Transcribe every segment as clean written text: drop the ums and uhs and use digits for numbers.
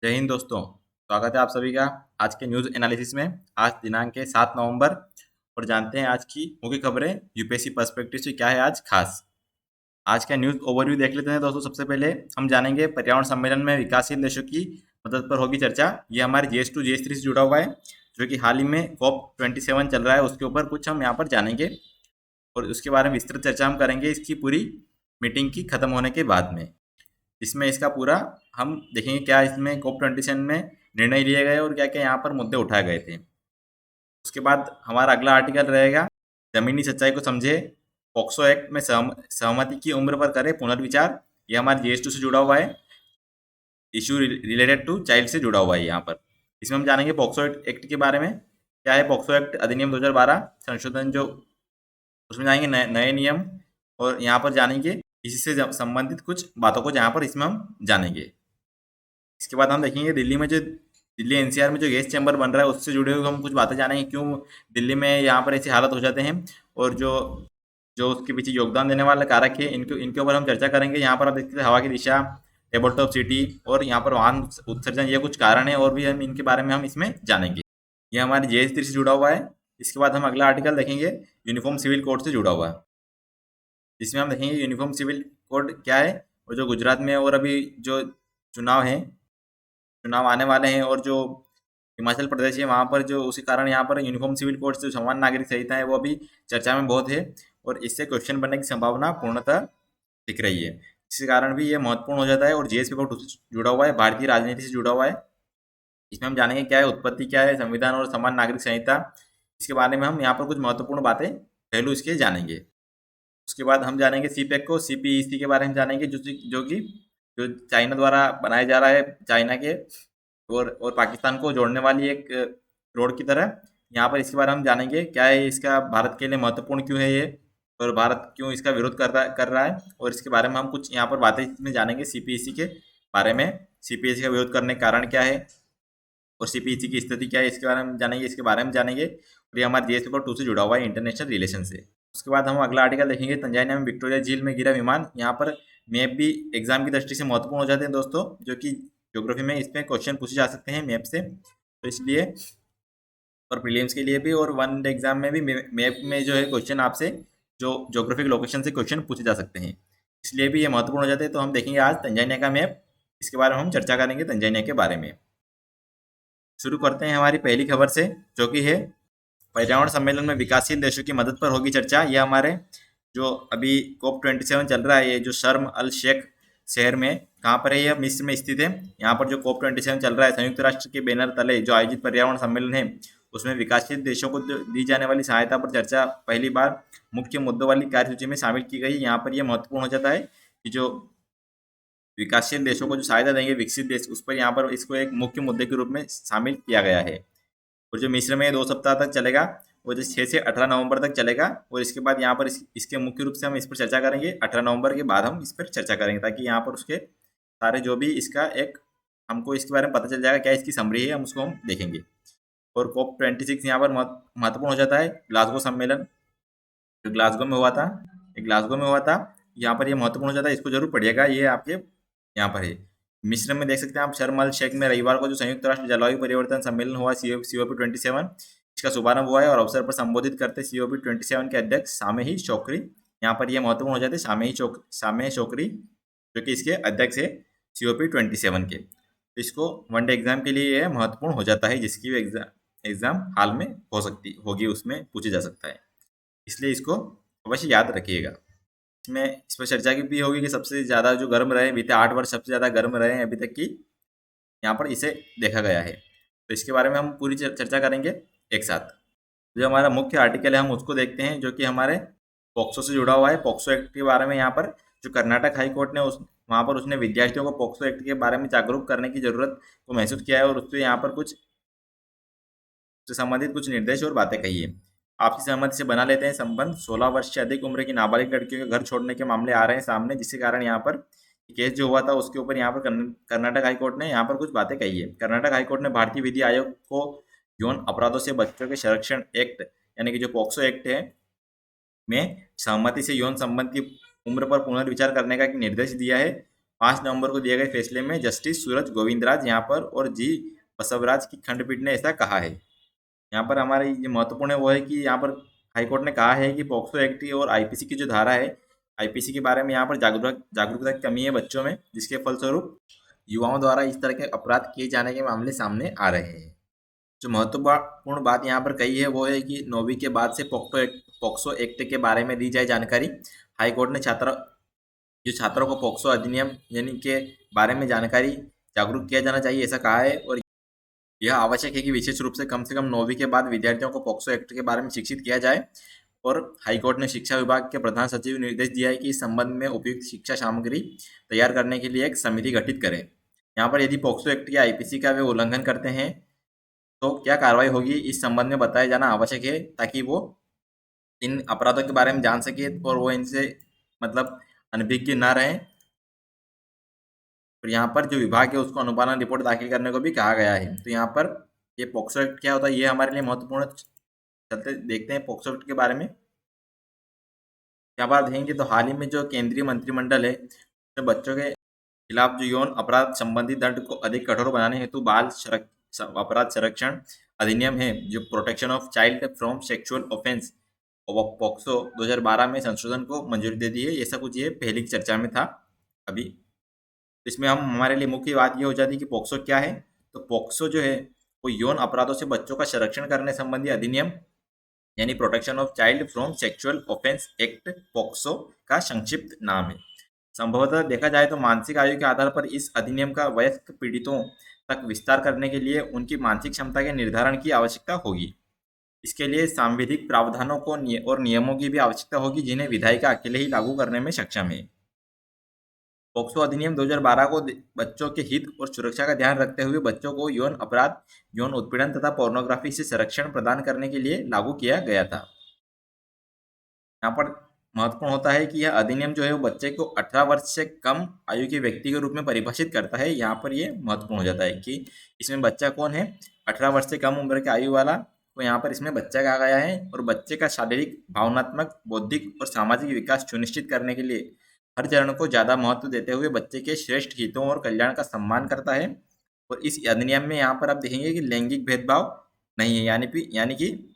जय हिंद दोस्तों। स्वागत है आप सभी का आज के न्यूज़ एनालिसिस में। आज दिनांक है 7 नवंबर और जानते हैं आज की मुख्य खबरें यूपीएससी पर्सपेक्टिव से क्या है आज खास। आज का न्यूज़ ओवरव्यू देख लेते हैं दोस्तों। सबसे पहले हम जानेंगे पर्यावरण सम्मेलन में विकासशील देशों की मदद पर होगी चर्चा। ये हमारे GS2 GS3 से जुड़ा हुआ है, जो कि हाल ही में COP27 चल रहा है, उसके ऊपर कुछ हम यहाँ पर जानेंगे और उसके बारे में विस्तृत चर्चा हम करेंगे इसकी पूरी मीटिंग की खत्म होने के बाद में। इसमें इसका पूरा हम देखेंगे क्या इसमें COP27 में निर्णय लिए गए और क्या क्या यहाँ पर मुद्दे उठाए गए थे। उसके बाद हमारा अगला आर्टिकल रहेगा जमीनी सच्चाई को समझे, पॉक्सो एक्ट में सहमति की उम्र पर करे पुनर्विचार। ये हमारे GS2 से जुड़ा हुआ है, इशू रिलेटेड टू चाइल्ड से जुड़ा हुआ है यहाँ पर। इसमें हम जानेंगे पॉक्सो एक्ट के बारे में। क्या है पॉक्सो एक्ट? अधिनियम 2012 संशोधन, जो उसमें जानेंगे नए नियम और यहाँ पर जानेंगे इसी से संबंधित कुछ बातों को जहाँ पर इसमें हम जानेंगे। इसके बाद हम देखेंगे दिल्ली NCR में जो गैस चैम्बर बन रहा है उससे जुड़े हुए हम कुछ बातें जानेंगे, क्यों दिल्ली में यहाँ पर ऐसी हालत हो जाते हैं और जो जो उसके पीछे योगदान देने वाले कारक है इनके इनके ऊपर हम चर्चा करेंगे। यहाँ पर आप देखते हैं हवा की दिशा, टेबल टॉप सिटी और यहाँ पर वाहन उत्सर्जन, ये कुछ कारण है और भी हम इनके बारे में हम इसमें जानेंगे। ये हमारे GS3 से जुड़ा हुआ है। इसके बाद हम अगला आर्टिकल देखेंगे यूनिफॉर्म सिविल कोड से जुड़ा हुआ है। इसमें हम देखेंगे यूनिफॉर्म सिविल कोड क्या है और जो गुजरात में और अभी जो चुनाव है चुनाव आने वाले हैं और जो हिमाचल प्रदेश है वहाँ पर जो उसी कारण यहाँ पर यूनिफॉर्म सिविल कोड से समान नागरिक संहिता है वो अभी चर्चा में बहुत है और इससे क्वेश्चन बनने की संभावना पूर्णतः दिख रही है। इसी कारण भी ये महत्वपूर्ण हो जाता है और GS पेपर 2 से जुड़ा हुआ है, भारतीय राजनीति से जुड़ा हुआ है। इसमें हम जानेंगे क्या है उत्पत्ति, क्या है संविधान और समान नागरिक संहिता। इसके बारे में हम यहाँ पर कुछ महत्वपूर्ण बातें पहलू इसके जानेंगे। उसके बाद हम जानेंगे CPEC को, CPEC के बारे में जानेंगे, जो चाइना द्वारा बनाया जा रहा है, चाइना के और पाकिस्तान को जोड़ने वाली एक रोड की तरह। यहाँ पर इसके बारे में हम जानेंगे क्या है इसका भारत के लिए महत्वपूर्ण क्यों है ये और भारत क्यों इसका विरोध कर रहा है और इसके बारे में हम कुछ यहाँ पर बातें इसमें जानेंगे CPEC के बारे में। CPEC का विरोध करने का कारण क्या है और CPEC की स्थिति क्या है इसके बारे में जानेंगे। इसके बारे में जानेंगे और ये हमारे GS पेपर 2 से जुड़ा हुआ है, इंटरनेशनल रिलेशन से। उसके बाद हम अगला आर्टिकल देखेंगे तंजानिया में विक्टोरिया झील में गिरा विमान। यहाँ पर मैप भी एग्जाम की दृष्टि से महत्वपूर्ण हो जाते हैं दोस्तों, जो कि ज्योग्राफी में इसमें क्वेश्चन पूछे जा सकते हैं मैप से, तो इसलिए और प्रीलिम्स के लिए भी और वन डे एग्जाम में भी मैप में जो है क्वेश्चन आपसे जो ज्योग्राफिक लोकेशन से क्वेश्चन पूछे जा सकते हैं, इसलिए भी ये महत्वपूर्ण हो जाते हैं। तो हम देखेंगे आज तंजानिया का मैप, इसके बारे में हम चर्चा करेंगे तंजानिया के बारे में। शुरू करते हैं हमारी पहली खबर से, जो कि है पर्यावरण सम्मेलन में विकासशील देशों की मदद पर होगी चर्चा। ये हमारे जो अभी COP27 चल रहा है, ये जो शर्म अल शेख शहर में, कहाँ पर है, यह मिस्र में स्थित है। यहाँ पर जो COP27 चल रहा है, संयुक्त राष्ट्र के बैनर तले जो आयोजित पर्यावरण सम्मेलन है, उसमें विकासशील देशों को दी जाने वाली सहायता पर चर्चा पहली बार मुख्य मुद्दों वाली कार्यसूची में शामिल की गई। यहाँ पर यह महत्वपूर्ण हो जाता है कि जो विकासशील देशों को जो सहायता देंगे विकसित देश, उस पर यहाँ पर इसको एक मुख्य मुद्दे के रूप में शामिल किया गया है। और जो मिस्र में 2 सप्ताह तक चलेगा वो जो 6 से 18 नवंबर तक चलेगा और इसके बाद यहाँ पर इसके मुख्य रूप से हम इस पर चर्चा करेंगे। 18 नवंबर के बाद हम इस पर चर्चा करेंगे ताकि यहाँ पर उसके सारे जो भी इसका एक हमको इसके बारे में पता चल जाएगा, क्या इसकी समरी है, हम उसको हम देखेंगे। और COP26 यहाँ पर महत्वपूर्ण हो जाता है। ग्लासगो सम्मेलन जो ग्लासगो में हुआ था, ये ग्लासगो में हुआ था, यहाँ पर ये महत्वपूर्ण हो जाता है, इसको जरूर पढ़िएगा, ये आपके यहाँ पर है। मिस्र में देख सकते हैं आप शर्म अल शेख में रविवार को जो संयुक्त राष्ट्र जलवायु परिवर्तन सम्मेलन हुआ COP27, इसका शुभारंभ हुआ है और अवसर पर संबोधित करते COP27 के अध्यक्ष सामेही शोकरी, यहाँ पर यह महत्वपूर्ण हो जाते हैं, सामेही शोकरी जो कि इसके अध्यक्ष है COP27 के। तो इसको वन डे एग्जाम के लिए यह महत्वपूर्ण हो जाता है, जिसकी भी एग्जाम हाल में होगी उसमें पूछा जा सकता है, इसलिए इसको अवश्य याद रखिएगा। इसमें इस पर चर्चा की भी होगी कि सबसे ज़्यादा जो गर्म रहे, बीते 8 वर्ष सबसे ज़्यादा गर्म रहे हैं अभी तक की, यहाँ पर इसे देखा गया है। तो इसके बारे में हम पूरी चर्चा करेंगे एक साथ। जो हमारा मुख्य आर्टिकल है हम उसको देखते हैं, जो कि हमारे पॉक्सो से जुड़ा हुआ है। पॉक्सो एक्ट के बारे में यहाँ पर जो कर्नाटक हाई कोर्ट ने वहाँ पर उसने विद्यार्थियों को पॉक्सो एक्ट के बारे में जागरूक करने की जरूरत को महसूस किया है और उससे यहाँ पर कुछ संबंधित कुछ निर्देश और बातें कही है। आपसी सहमति से बना लेते हैं संबंध। 16 वर्ष से अधिक उम्र की नाबालिग लड़कियों के घर छोड़ने के मामले आ रहे हैं सामने, जिसके कारण यहाँ पर केस जो हुआ था उसके ऊपर यहाँ पर कर्नाटक हाईकोर्ट ने यहाँ पर कुछ बातें कही है। कर्नाटक हाईकोर्ट ने भारतीय विधि आयोग को यौन अपराधों से बच्चों के संरक्षण एक्ट यानी कि जो पॉक्सो एक्ट है में सहमति से यौन संबंध की उम्र पर पुनर्विचार करने का एक निर्देश दिया है 5 नवंबर को दिए गए फैसले में जस्टिस सूरज गोविंदराज यहाँ पर और जी बसवराज की खंडपीठ ने ऐसा कहा है। यहाँ पर हमारे ये महत्वपूर्ण है वो है कि यहाँ पर हाईकोर्ट ने कहा है कि पॉक्सो एक्ट और आईपीसी की जो धारा है, आईपीसी के बारे में यहाँ पर जागरूकता की कमी है बच्चों में, जिसके फलस्वरूप युवाओं द्वारा इस तरह के अपराध किए जाने के मामले सामने आ रहे हैं। जो महत्वपूर्ण बात यहाँ पर कही है वो है कि 9वीं के बाद से पॉक्सो एक्ट के बारे में दी जाए जानकारी। हाईकोर्ट ने छात्रों को पॉक्सो अधिनियम यानी के बारे में जानकारी जागरूक किया जाना चाहिए ऐसा कहा है। और यह आवश्यक है कि विशेष रूप से कम 9वीं के बाद विद्यार्थियों को पॉक्सो एक्ट के बारे में शिक्षित किया जाए। और हाईकोर्ट ने शिक्षा विभाग के प्रधान सचिव को निर्देश दिया है कि इस संबंध में उपयुक्त शिक्षा सामग्री तैयार करने के लिए एक समिति गठित करें। यहाँ पर यदि पॉक्सो एक्ट या आईपीसी का वे उल्लंघन करते हैं तो क्या कार्रवाई होगी, इस संबंध में बताया जाना आवश्यक है ताकि वो इन अपराधों के बारे में जान सके और वो इनसे मतलब अनभिज्ञ ना रहें। और यहाँ पर जो विभाग है उसको अनुपालन रिपोर्ट दाखिल करने को भी कहा गया है। तो यहाँ पर ये पॉक्सो एक्ट क्या होता है ये हमारे लिए महत्वपूर्ण। चलते देखते हैं पॉक्सो एक्ट के बारे में क्या बात देखेंगे। तो हाल ही में जो केंद्रीय मंत्रिमंडल है तो बच्चों के खिलाफ जो यौन अपराध संबंधी दंड को अधिक कठोर बनाने हेतु अपराध संरक्षण अधिनियम है, जो protection of child from sexual offence POCSO 2012 में संशोधन को मंजूरी दे दी है। ऐसा कुछ ये पहली चर्चा में था अभी। इसमें हमारे लिए मुख्य बात ये हो जाती है कि पॉक्सो क्या है। तो पॉक्सो जो है वो यौन अपराधों से बच्चों का संरक्षण करने संबंधी अधिनियम यानी protection of child from sexual offence act POCSO का संक्षिप्त नाम है। संभवतः देखा जाए तो मानसिक आयु के आधार पर इस अधिनियम का वयस्क पीड़ितों तक विस्तार करने के लिए उनकी मानसिक क्षमता के निर्धारण की आवश्यकता होगी। इसके लिए सांविधिक प्रावधानों को और नियमों की भी आवश्यकता होगी जिन्हें विधायिका अकेले ही लागू करने में सक्षम है। पॉक्सो अधिनियम 2012 को बच्चों के हित और सुरक्षा का ध्यान रखते हुए बच्चों को यौन अपराध, यौन उत्पीड़न तथा पोर्नोग्राफी से संरक्षण प्रदान करने के लिए लागू किया गया था। यहाँ पर महत्वपूर्ण होता है कि यह अधिनियम जो है वो बच्चे को 18 वर्ष से कम आयु के व्यक्ति के रूप में परिभाषित करता है। यहाँ पर ये महत्वपूर्ण हो जाता है कि इसमें बच्चा कौन है, 18 वर्ष से कम उम्र की आयु वाला को यहाँ पर इसमें बच्चा कहा गया है। और बच्चे का शारीरिक, भावनात्मक, बौद्धिक और सामाजिक विकास सुनिश्चित करने के लिए हर चरण को ज़्यादा महत्व देते हुए बच्चे के श्रेष्ठ हितों और कल्याण का सम्मान करता है। और इस अधिनियम में यहाँ पर आप देखेंगे कि लैंगिक भेदभाव नहीं है, यानी कि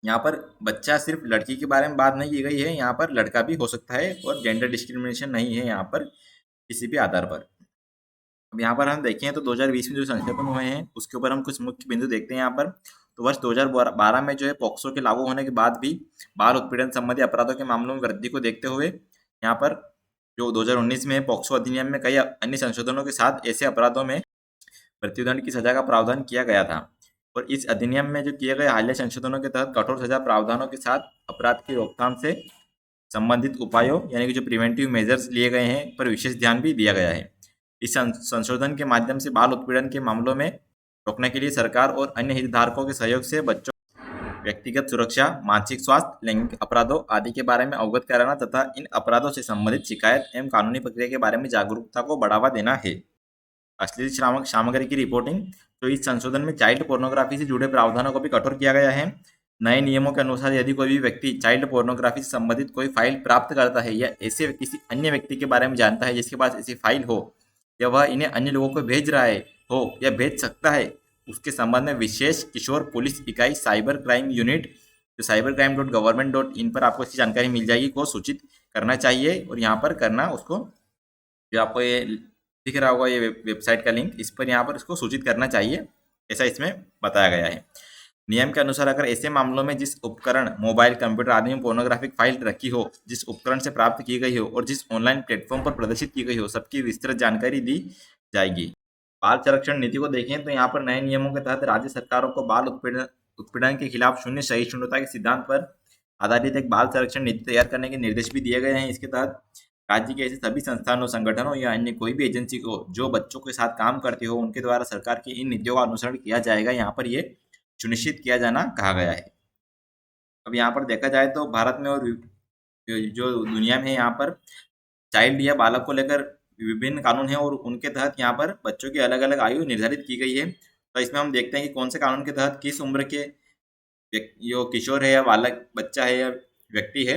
यहाँ पर बच्चा सिर्फ लड़की के बारे में बात नहीं की गई है, यहाँ पर लड़का भी हो सकता है और जेंडर डिस्क्रिमिनेशन नहीं है यहाँ पर किसी भी आधार पर। अब यहाँ पर हम देखें तो 2020 में जो संशोधन हुए हैं उसके ऊपर हम कुछ मुख्य बिंदु देखते हैं यहाँ पर। तो वर्ष 2012 में जो है पॉक्सो के लागू होने के बाद भी बाल उत्पीड़न संबंधी अपराधों के मामलों में वृद्धि को देखते हुए यहाँ पर जो 2019 में पॉक्सो अधिनियम में कई अन्य संशोधनों के साथ ऐसे अपराधों में मृत्युदंड की सजा का प्रावधान किया गया था। और इस अधिनियम में जो किए गए हालिया संशोधनों के तहत कठोर सजा प्रावधानों के साथ अपराध की रोकथाम से संबंधित उपायों यानी कि जो प्रिवेंटिव मेजर्स लिए गए हैं पर विशेष ध्यान भी दिया गया है। इस संशोधन के माध्यम से बाल उत्पीड़न के मामलों में रोकने के लिए सरकार और अन्य हितधारकों के सहयोग से बच्चों व्यक्तिगत सुरक्षा, मानसिक स्वास्थ्य, लैंगिक अपराधों आदि के बारे में अवगत कराना तथा इन अपराधों से संबंधित शिकायत एवं कानूनी प्रक्रिया के बारे में जागरूकता को बढ़ावा देना है। अश्लील सामग्री की रिपोर्टिंग। तो इस संशोधन में चाइल्ड पोर्नोग्राफी से जुड़े प्रावधानों को भी कठोर किया गया है। नए नियमों के अनुसार यदि कोई भी व्यक्ति चाइल्ड पोर्नोग्राफी से संबंधित कोई फाइल प्राप्त करता है या ऐसे किसी अन्य व्यक्ति के बारे में जानता है जिसके पास ऐसी फाइल हो या वह इन्हें अन्य लोगों को भेज रहा है हो या भेज सकता है, उसके संबंध में विशेष किशोर पुलिस इकाई साइबर क्राइम यूनिट जो cybercrime.government.in पर आपको इसकी जानकारी मिल जाएगी को सूचित करना चाहिए। और यहाँ पर करना उसको जो आपको ये दिख रहा होगा ये वेबसाइट का लिंक, इस पर यहाँ पर इसको सूचित करना चाहिए, ऐसा इसमें बताया गया है। नियम के अनुसार अगर ऐसे मामलों में जिस उपकरण, मोबाइल, कंप्यूटर आदि में पोर्नोग्राफिक फाइल रखी हो, जिस उपकरण से प्राप्त की गई हो और जिस ऑनलाइन प्लेटफॉर्म पर प्रदर्शित की गई हो, सबकी विस्तृत जानकारी दी जाएगी। बाल संरक्षण नीति को देखें तो यहाँ पर नए नियमों के तहत राज्य सरकारों को बाल उत्पीड़न के खिलाफ शून्य सहिष्णुता के सिद्धांत पर आधारित एक बाल संरक्षण नीति तैयार करने के निर्देश भी दिए गए हैं। इसके तहत राज्य के ऐसे सभी संस्थानों, संगठनों या अन्य कोई भी एजेंसी को जो बच्चों के साथ काम करती हो उनके द्वारा सरकार की इन नीतियों का अनुसरण किया जाएगा, यहाँ पर ये सुनिश्चित किया जाना कहा गया है। अब यहाँ पर देखा जाए तो भारत में और जो दुनिया में यहाँ पर चाइल्ड या बालक को लेकर विभिन्न कानून हैं और उनके तहत यहाँ पर बच्चों की अलग अलग आयु निर्धारित की गई है। तो इसमें हम देखते हैं कि कौन से कानून के तहत किस उम्र के जो किशोर है या बालक, बच्चा है या व्यक्ति है,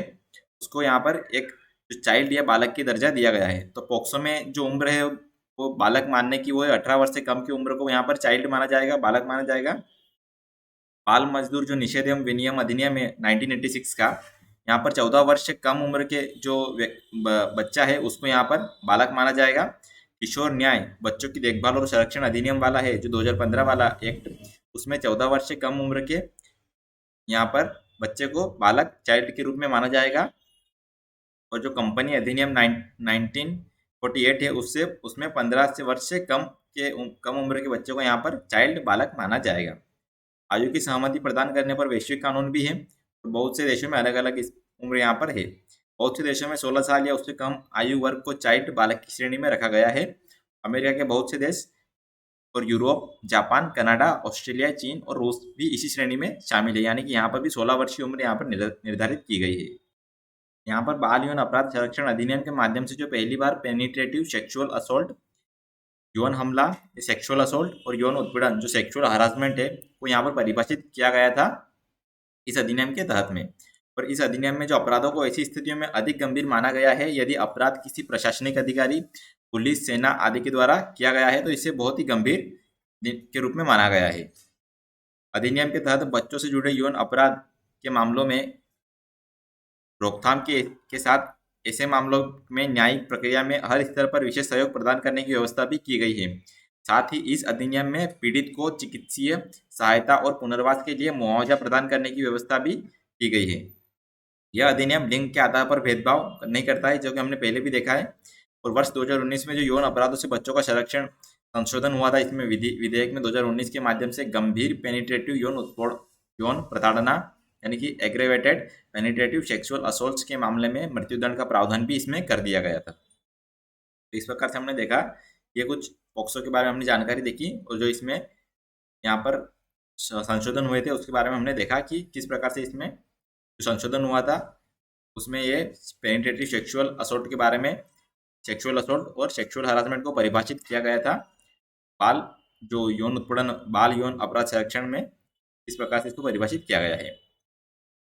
उसको यहाँ पर एक जो चाइल्ड या बालक की दर्जा दिया गया है। तो पॉक्सो में जो उम्र है वो बालक मानने की वो है 18 वर्ष से कम की उम्र को यहाँ पर चाइल्ड माना जाएगा, बालक माना जाएगा। बाल मजदूर जो निषेध एवं विनियम अधिनियम है 1986 का, यहाँ पर 14 वर्ष से कम उम्र के जो बच्चा है उसको यहाँ पर बालक माना जाएगा। किशोर न्याय बच्चों की देखभाल और संरक्षण अधिनियम वाला है जो 2015 वाला एक्ट, उसमें 14 वर्ष से कम उम्र के यहाँ पर बच्चे को बालक चाइल्ड के रूप में माना जाएगा। और जो कंपनी अधिनियम 1948 है उससे उसमें 15 से वर्ष से कम उम्र के बच्चों को यहाँ पर चाइल्ड बालक माना जाएगा। आयु की सहमति प्रदान करने पर वैश्विक कानून भी है। तो बहुत से देशों में अलग अलग उम्र यहाँ पर है। बहुत से देशों में 16 साल या उससे कम आयु वर्ग को चाइल्ड बालक की श्रेणी में रखा गया है। अमेरिका के बहुत से देश और यूरोप, जापान, कनाडा, ऑस्ट्रेलिया, चीन और रूस भी इसी श्रेणी में शामिल है, यानी कि यहाँ पर भी 16 वर्ष की उम्र यहाँ पर निर्धारित की गई है। यहाँ पर बाल यौन अपराध संरक्षण अधिनियम के माध्यम से जो पहली बार पेनिट्रेटिव सेक्सुअल असोल्ट, यौन हमला, सेक्सुअल असोल्ट और यौन उत्पीड़न जो सेक्सुअल हरासमेंट है वो यहाँ पर परिभाषित किया गया था इस अधिनियम के तहत में। और इस अधिनियम में जो अपराधों को ऐसी स्थितियों में अधिक गंभीर माना गया है यदि अपराध किसी प्रशासनिक अधिकारी, पुलिस, सेना आदि के द्वारा किया गया है तो इसे बहुत ही गंभीर के रूप में माना गया है। अधिनियम के तहत बच्चों से जुड़े यौन अपराध के मामलों में रोकथाम के साथ ऐसे मामलों में न्यायिक प्रक्रिया में हर स्तर पर विशेष सहयोग प्रदान करने की व्यवस्था भी की गई है। साथ ही इस अधिनियम में पीड़ित को चिकित्सीय सहायता और पुनर्वास के लिए मुआवजा प्रदान करने की व्यवस्था भी की गई है। यह अधिनियम लिंग के आधार पर भेदभाव नहीं करता है, जो कि हमने पहले भी देखा है। और वर्ष 2019 में जो यौन अपराधों से बच्चों का संरक्षण संशोधन हुआ था, इसमें विधेयक में 2019 के माध्यम से गंभीर पेनिट्रेटिव यौन प्रताड़ना यानी कि एग्रेवेटेड पेनिट्रेटिव सेक्सुअल असोल्ट्स के मामले में मृत्युदंड का प्रावधान भी इसमें कर दिया गया था। तो इस प्रकार से हमने देखा, ये कुछ पॉक्सो के बारे में हमने जानकारी देखी और जो इसमें यहाँ पर संशोधन हुए थे उसके बारे में हमने देखा कि किस प्रकार से इसमें जो संशोधन हुआ था उसमें ये पेनिट्रेटिव सेक्सुअल असोल्ट के बारे में, सेक्सुअल असोल्ट और सेक्सुअल हरासमेंट को परिभाषित किया गया था। बाल जो यौन उत्पीड़न, बाल यौन अपराध संरक्षण में इस प्रकार से इसको परिभाषित किया गया है।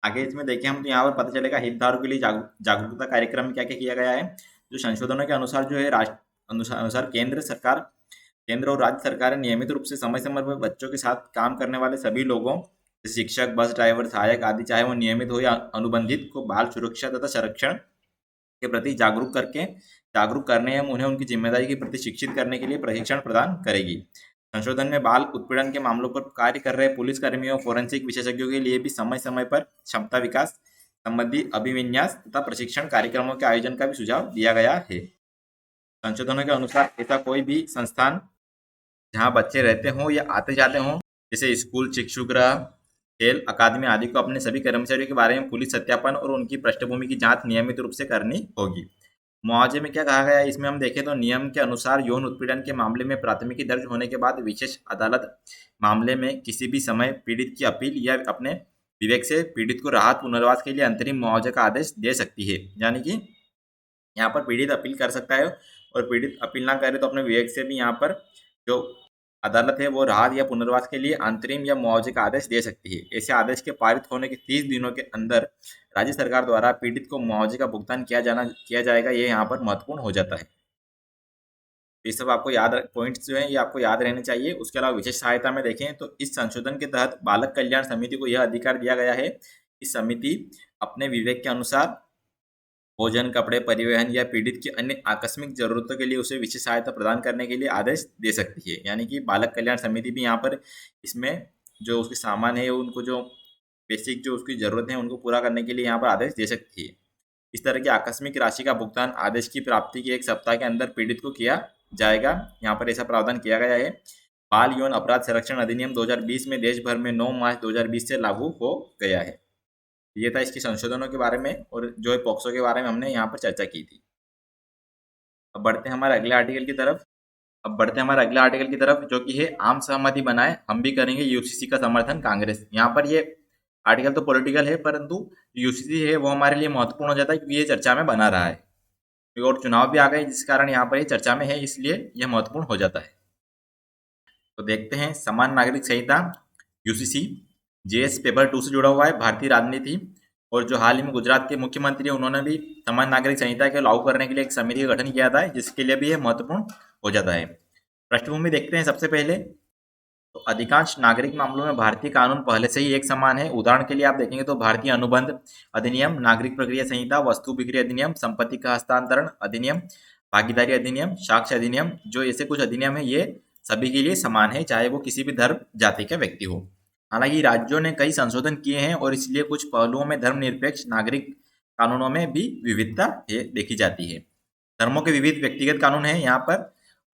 आगे इसमें देखें हम तो यहाँ पर पता चलेगा हितधारकों के लिए जागरूकता कार्यक्रम में क्या क्या किया गया है। जो संशोधनों के अनुसार जो है अनुसार केंद्र और राज्य सरकारें नियमित रूप से समय समय पर बच्चों के साथ काम करने वाले सभी लोगों, शिक्षक, बस ड्राइवर, सहायक आदि, चाहे वो नियमित हो या अनुबंधित, को बाल सुरक्षा तथा संरक्षण के प्रति जागरूक करने एवं उन्हें उनकी जिम्मेदारी के प्रति शिक्षित करने के लिए प्रशिक्षण प्रदान करेगी। संशोधन में बाल उत्पीड़न के मामलों पर कार्य कर रहे पुलिस कर्मियों, फोरेंसिक विशेषज्ञों के लिए भी समय समय पर क्षमता विकास संबंधी अभिविन्यास तथा प्रशिक्षण कार्यक्रमों के आयोजन का भी सुझाव दिया गया है। संशोधनों के अनुसार ऐसा कोई भी संस्थान जहां बच्चे रहते हों या आते जाते हों, जैसे स्कूल, शिक्षुगृह, खेल अकादमी आदि, को अपने सभी कर्मचारियों के बारे में पुलिस सत्यापन और उनकी पृष्ठभूमि की जांच नियमित रूप से करनी होगी। मुआवजे में क्या कहा गया है, इसमें हम देखें तो नियम के अनुसार यौन उत्पीड़न के मामले में प्राथमिकी दर्ज होने के बाद विशेष अदालत मामले में किसी भी समय पीड़ित की अपील या अपने विवेक से पीड़ित को राहत पुनर्वास के लिए अंतरिम मुआवजे का आदेश दे सकती है। यानी कि यहाँ पर पीड़ित अपील कर सकता है और पीड़ित अपील ना करे तो अपने विवेक से भी यहाँ पर जो अदालत है वो राहत या पुनर्वास के लिए अंतरिम या मुआवजे का आदेश दे सकती है। ऐसे आदेश के पारित होने के 30 दिनों के अंदर राज्य सरकार द्वारा पीड़ित को मुआवजे का भुगतान किया जाएगा। ये यहाँ पर महत्वपूर्ण हो जाता है। ये सब आपको पॉइंट्स जो हैं ये आपको याद रहने चाहिए। उसके अलावा विशेष सहायता में देखें तो इस संशोधन के तहत बालक कल्याण समिति को यह अधिकार दिया गया है, इस समिति अपने विवेक के अनुसार भोजन, कपड़े, परिवहन या पीड़ित की अन्य आकस्मिक जरूरतों के लिए उसे विशेष सहायता प्रदान करने के लिए आदेश दे सकती है। यानी कि बालक कल्याण समिति भी यहाँ पर इसमें जो उसके सामान है उनको जो बेसिक जो उसकी जरूरत है उनको पूरा करने के लिए यहाँ पर आदेश दे सकती है। इस तरह की आकस्मिक राशि का भुगतान आदेश की प्राप्ति के 1 सप्ताह के अंदर पीड़ित को किया जाएगा। यहाँ पर ऐसा प्रावधान किया गया है। बाल यौन अपराध संरक्षण अधिनियम 2020 में देश भर में 9 मार्च 2020 से लागू हो गया है। ये था इसके संशोधनों के बारे में और जो है पॉक्सो के बारे में हमने यहाँ पर चर्चा की थी। अब बढ़ते हैं हमारे अगले आर्टिकल की तरफ जो कि है आम सहमति बनाए हम भी करेंगे यूसीसी का समर्थन कांग्रेस। यहाँ पर ये आर्टिकल तो पॉलिटिकल है परंतु यूसीसी है वो हमारे लिए महत्वपूर्ण हो जाता है क्योंकि ये चर्चा में बना रहा है और चुनाव भी आ गए जिस कारण यहाँ पर ये चर्चा में है, इसलिए यह महत्वपूर्ण हो जाता है। तो देखते हैं समान नागरिक संहिता यूसीसी जेएस पेपर 2 से जुड़ा हुआ है, भारतीय राजनीति और जो हाल ही में गुजरात के मुख्यमंत्री हैं उन्होंने भी समान नागरिक संहिता के लागू करने के लिए एक समिति का गठन किया था, जिसके लिए भी ये महत्वपूर्ण हो जाता है। पृष्ठभूमि देखते हैं सबसे पहले। तो अधिकांश नागरिक मामलों में भारतीय कानून पहले से ही एक समान है। उदाहरण के लिए आप देखेंगे तो भारतीय अनुबंध अधिनियम, नागरिक प्रक्रिया संहिता, वस्तु बिक्री अधिनियम, संपत्ति का हस्तांतरण अधिनियम, भागीदारी अधिनियम, साक्ष्य अधिनियम, जो ऐसे कुछ अधिनियम है ये सभी के लिए समान है, चाहे वो किसी भी धर्म जाति का व्यक्ति हो। हालांकि राज्यों ने कई संशोधन किए हैं और इसलिए कुछ पहलुओं में धर्मनिरपेक्ष नागरिक कानूनों में भी विविधता देखी जाती है। धर्मों के विविध व्यक्तिगत कानून हैं यहाँ पर।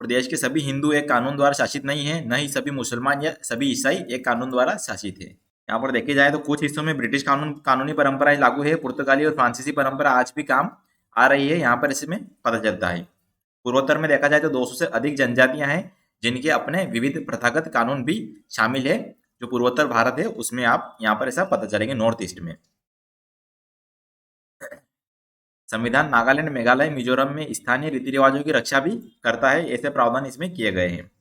प्रदेश के सभी हिंदू एक कानून द्वारा शासित नहीं है, न ही सभी मुसलमान या सभी ईसाई एक कानून द्वारा शासित है। यहाँ पर देखे जाए तो कुछ हिस्सों में ब्रिटिश कानूनी परंपराएं लागू है। पुर्तगाली और फ्रांसीसी परंपरा आज भी काम आ रही है, यहाँ पर इसमें पता चलता है। पूर्वोत्तर में देखा जाए तो 200 से अधिक जनजातियां हैं जिनके अपने विविध प्रथागत कानून भी शामिल है। जो पूर्वोत्तर भारत है उसमें आप यहाँ पर ऐसा पता चलेंगे नॉर्थ ईस्ट में। संविधान नागालैंड, मेघालय, मिजोरम में स्थानीय रीति रिवाजों की रक्षा भी करता है, ऐसे प्रावधान इसमें किए गए हैं।